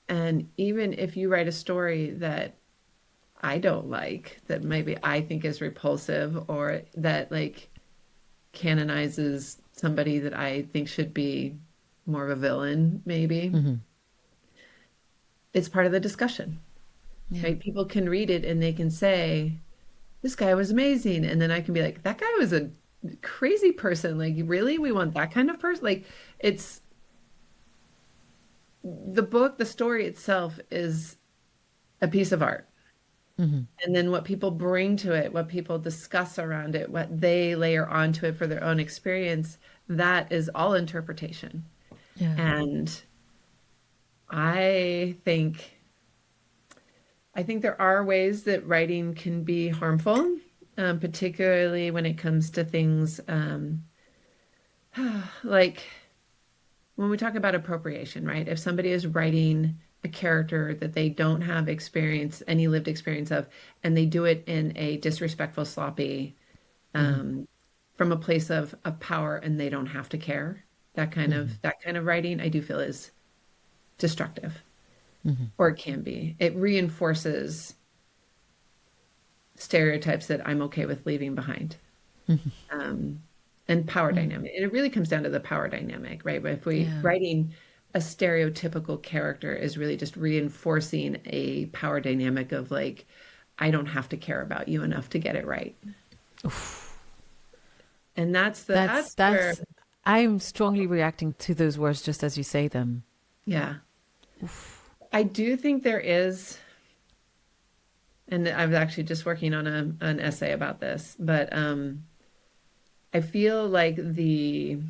And even if you write a story that I don't like, that maybe I think is repulsive, or that like canonizes somebody that I think should be more of a villain, maybe, it's part of the discussion. Right? People can read it and they can say, this guy was amazing. And then I can be like, that guy was a crazy person. Like, really? We want that kind of person? Like, it's the book, the story itself is a piece of art. And then what people bring to it, what people discuss around it, what they layer onto it for their own experience, that is all interpretation. And I think there are ways that writing can be harmful, particularly when it comes to things like when we talk about appropriation, right? If somebody is writing a character that they don't have any lived experience of, and they do it in a disrespectful, sloppy, from a place of power, and they don't have to care, that kind of writing, I do feel is destructive. Or it can be. It reinforces stereotypes that I'm okay with leaving behind. And power dynamic. It really comes down to the power dynamic, right? But if writing a stereotypical character is really just reinforcing a power dynamic of like, I don't have to care about you enough to get it right. Oof. And that's where I'm strongly reacting to those words just as you say them. Yeah. Oof. I do think there is, and I was actually just working on an essay about this, but I feel like the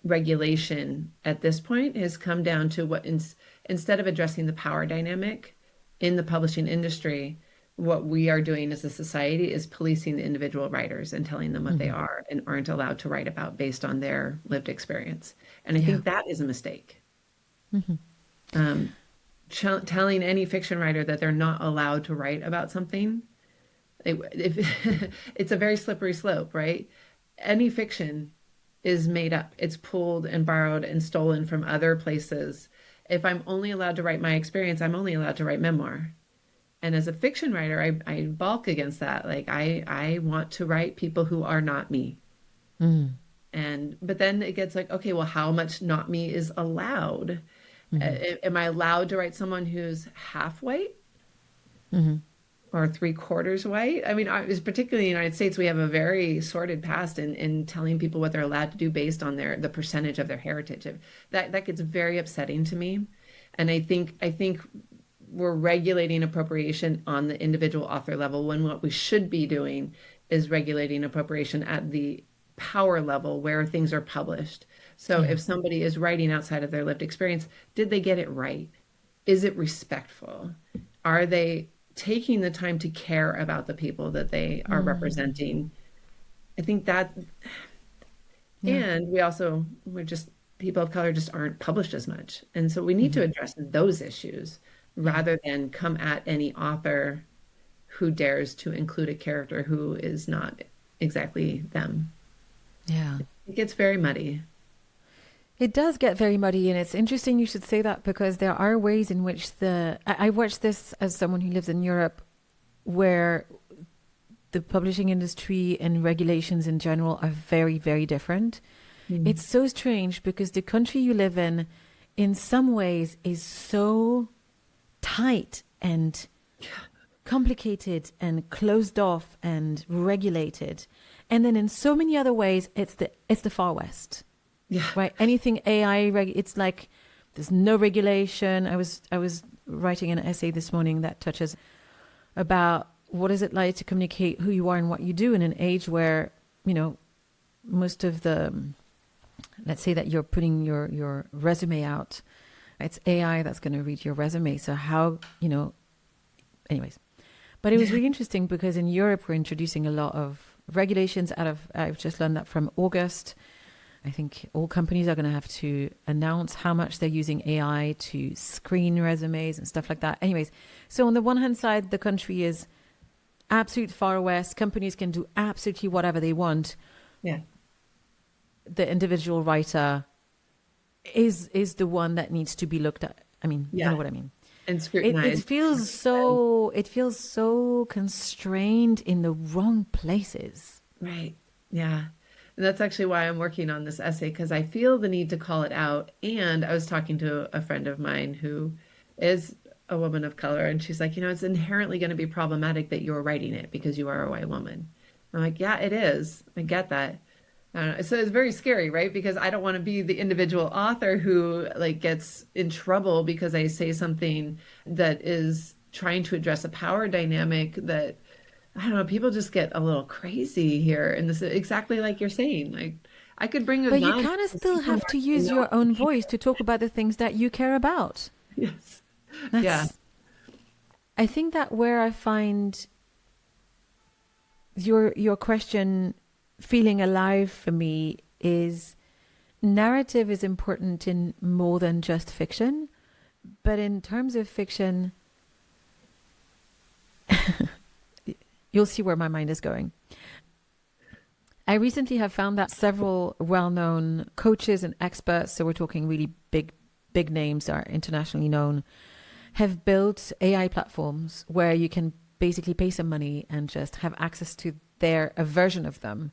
regulation at this point has come down to what, instead of addressing the power dynamic in the publishing industry, what we are doing as a society is policing the individual writers and telling them what they are and aren't allowed to write about based on their lived experience. And I think that is a mistake. Telling any fiction writer that they're not allowed to write about something, it's a very slippery slope, right? Any fiction is made up. It's pulled and borrowed and stolen from other places. If I'm only allowed to write my experience, I'm only allowed to write memoir. And as a fiction writer, I balk against that. Like, I want to write people who are not me. But then it gets like, okay, well, how much not me is allowed? Am I allowed to write someone who's half white or 3/4 white? I mean, particularly in the United States, we have a very sordid past in telling people what they're allowed to do based on the percentage of their heritage. That gets very upsetting to me. And I think we're regulating appropriation on the individual author level when what we should be doing is regulating appropriation at the power level where things are published. So if somebody is writing outside of their lived experience, did they get it right? Is it respectful? Are they taking the time to care about the people that they are representing? I think that, and people of color just aren't published as much. And so we need to address those issues rather than come at any author who dares to include a character who is not exactly them. Yeah. It gets very muddy. It does get very muddy, and it's interesting you should say that, because there are ways in which I watch this as someone who lives in Europe, where the publishing industry and regulations in general are very, very different. Mm. It's so strange because the country you live in some ways, is so tight and complicated and closed off and regulated. And then in so many other ways, it's the Far West. Yeah. Right. Anything AI, it's like there's no regulation. I was writing an essay this morning that touches about what is it like to communicate who you are and what you do in an age where, most of the, let's say that you're putting your resume out. It's AI that's going to read your resume. So how, anyways. But it was really interesting because in Europe, we're introducing a lot of regulations I've just learned that from August. I think all companies are going to have to announce how much they're using AI to screen resumes and stuff like that. Anyways, so on the one hand side, the country is absolute Far West. Companies can do absolutely whatever they want. Yeah. The individual writer is the one that needs to be looked at. I mean, you know what I mean? And scrutinized. It feels so constrained in the wrong places. Right. Yeah. And that's actually why I'm working on this essay, because I feel the need to call it out. And I was talking to a friend of mine who is a woman of color, and she's like, it's inherently going to be problematic that you're writing it because you are a white woman. I'm like, yeah, it is. I get that. So it's very scary, right? Because I don't want to be the individual author who gets in trouble because I say something that is trying to address a power dynamic that, I don't know, people just get a little crazy here. And this is exactly like you're saying. I could bring a gun. But you kind of still have to use your own voice to talk about the things that you care about. Yes. Yeah. I think that where I find your question feeling alive for me is narrative is important in more than just fiction. But in terms of fiction, you'll see where my mind is going. I recently have found that several well-known coaches and experts, so we're talking really big names that are internationally known, have built AI platforms where you can basically pay some money and just have access to a version of them,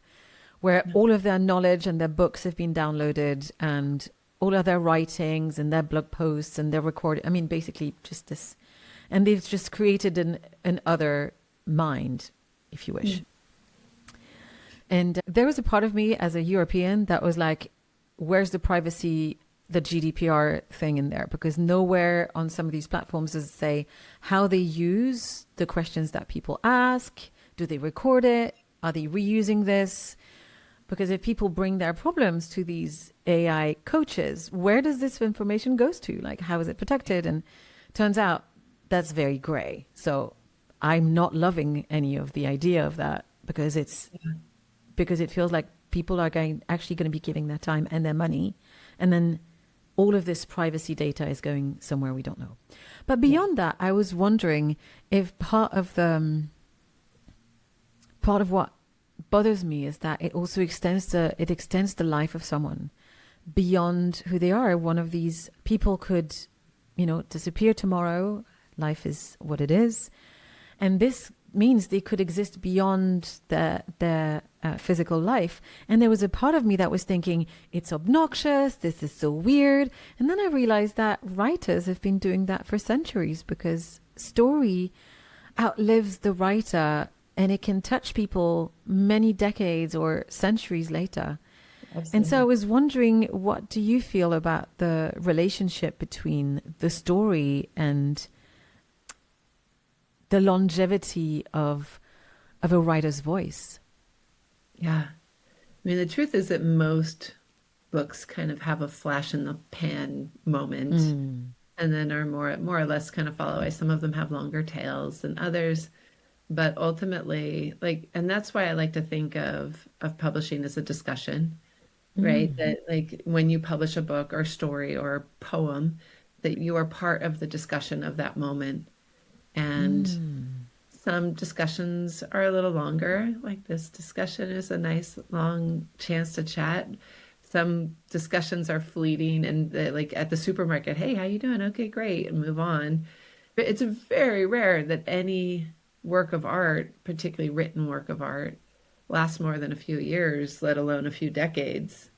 where all of their knowledge and their books have been downloaded and all of their writings and their blog posts and their recording. I mean, basically just this. And they've just created an other mind, if you wish. And there was a part of me as a European that was like, where's the privacy, the GDPR thing in there? Because nowhere on some of these platforms does it say how they use the questions that people ask. Do they record it? Are they reusing this? Because if people bring their problems to these AI coaches, where does this information goes to? How is it protected? And turns out that's very gray. So I'm not loving any of the idea of that because because it feels like people are actually going to be giving their time and their money. And then all of this privacy data is going somewhere we don't know. But beyond that, I was wondering if part of what bothers me is that it also extends the life of someone beyond who they are. One of these people could, disappear tomorrow. Life is what it is. And this means they could exist beyond their physical life. And there was a part of me that was thinking, it's obnoxious, this is so weird. And then I realized that writers have been doing that for centuries because story outlives the writer and it can touch people many decades or centuries later. Absolutely. And so I was wondering, what do you feel about the relationship between the story and the longevity of a writer's voice? Yeah. I mean, the truth is that most books kind of have a flash in the pan moment and then are more or less kind of follow away. Some of them have longer tails than others, but ultimately, and that's why I like to think of publishing as a discussion, right? That when you publish a book or story or poem, that you are part of the discussion of that moment. And some discussions are a little longer, like this discussion is a nice long chance to chat. Some discussions are fleeting and at the supermarket, hey, how you doing? Okay, great, and move on. But it's very rare that any work of art, particularly written work of art, lasts more than a few years, let alone a few decades.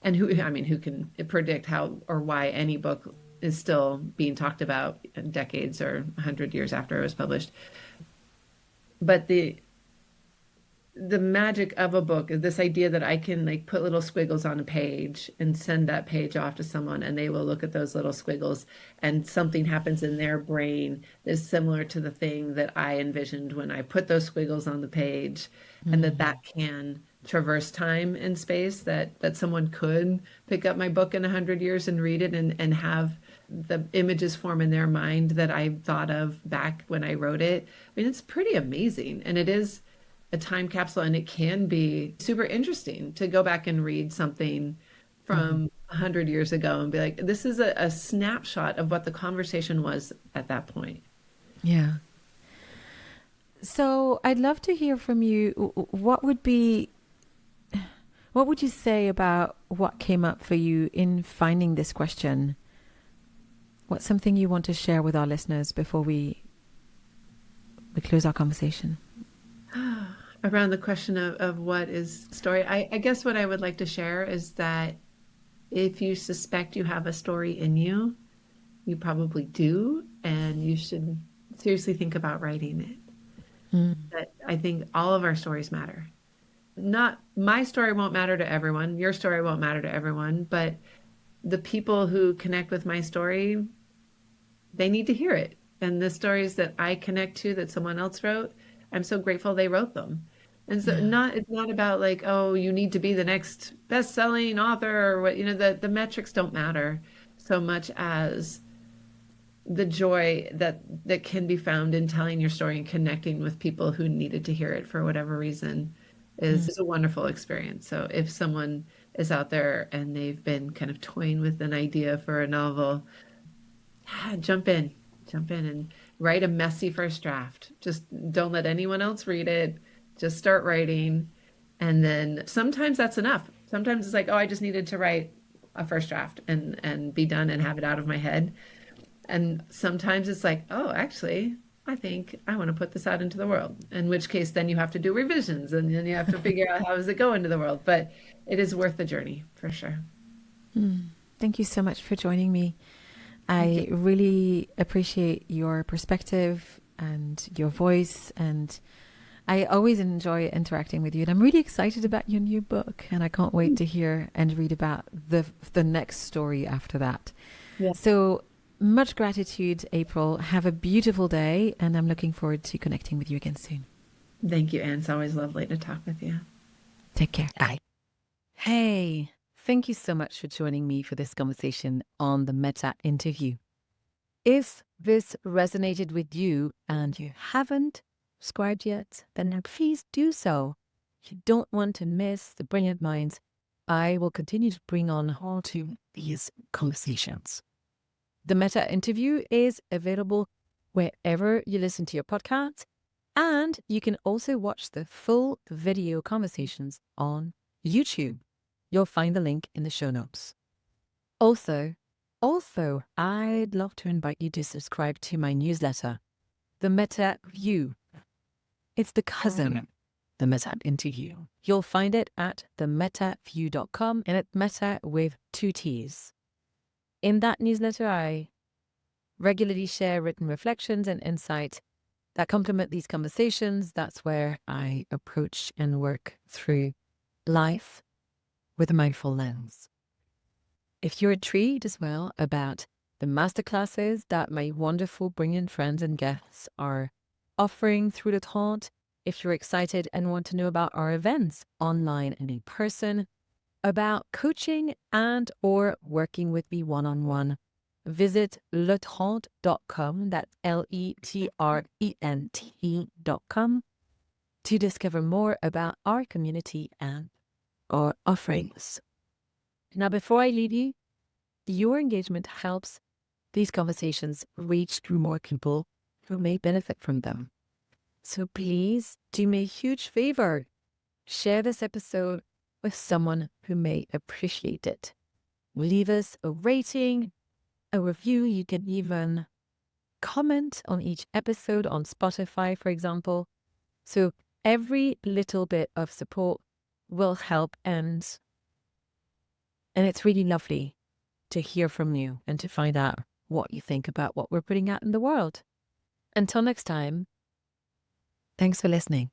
And who can predict how or why any book is still being talked about decades or 100 years after it was published. But the magic of a book is this idea that I can like put little squiggles on a page and send that page off to someone, and they will look at those little squiggles, and something happens in their brain that's similar to the thing that I envisioned when I put those squiggles on the page, and that can traverse time and space, that someone could pick up my book in 100 years and read it and have the images form in their mind that I thought of back when I wrote it. I mean, it's pretty amazing. And it is a time capsule, and it can be super interesting to go back and read something from 100 years ago and be like, this is a snapshot of what the conversation was at that point. Yeah. So I'd love to hear from you. What would you say about what came up for you in finding this question? What's something you want to share with our listeners before we close our conversation? Around the question of what is story, I guess what I would like to share is that if you suspect you have a story in you, you probably do, and you should seriously think about writing it. That I think all of our stories matter. Not my story won't matter to everyone, your story won't matter to everyone, but the people who connect with my story, they need to hear it. And the stories that I connect to that someone else wrote, I'm so grateful they wrote them. And so it's not about like, oh, you need to be the next best-selling author or what, the metrics don't matter so much as the joy that can be found in telling your story and connecting with people who needed to hear it for whatever reason is a wonderful experience. So if someone is out there and they've been kind of toying with an idea for a novel, jump in and write a messy first draft. Just don't let anyone else read it. Just start writing. And then sometimes that's enough. Sometimes it's like, oh, I just needed to write a first draft and be done and have it out of my head. And sometimes it's like, oh, actually, I think I want to put this out into the world. In which case, then you have to do revisions and then you have to figure out how does it go into the world. But it is worth the journey for sure. Thank you so much for joining me. I really appreciate your perspective and your voice, and I always enjoy interacting with you. And I'm really excited about your new book, and I can't wait to hear and read about the next story after that. Yeah. So much gratitude, April. Have a beautiful day, and I'm looking forward to connecting with you again soon. Thank you, Anne. It's always lovely to talk with you. Take care. Bye. Hey. Thank you so much for joining me for this conversation on the Metta Interview. If this resonated with you and you haven't subscribed yet, then now please do so. You don't want to miss the brilliant minds I will continue to bring on to these conversations. The Metta Interview is available wherever you listen to your podcasts, and you can also watch the full video conversations on YouTube. You'll find the link in the show notes. Also, I'd love to invite you to subscribe to my newsletter, the Metta View. It's the cousin, the Metta Interview. You'll find it at themettaview.com, and it's Metta with 2 T's. In that newsletter, I regularly share written reflections and insights that complement these conversations. That's where I approach and work through life with a mindful lens. If you're intrigued as well about the masterclasses that my wonderful, brilliant friends and guests are offering through the talk, if you're excited and want to know about our events online and in person, about coaching and or working with me one-on-one, visit letrent.com, that's LETRENT.com, to discover more about our community and our offerings. Now, before I leave you, your engagement helps these conversations reach through more people who may benefit from them. So please do me a huge favor. Share this episode with someone who may appreciate it. Leave us a rating, a review. You can even comment on each episode on Spotify, for example. So every little bit of support will help, and it's really lovely to hear from you and to find out what you think about what we're putting out in the world. Until next time, thanks for listening.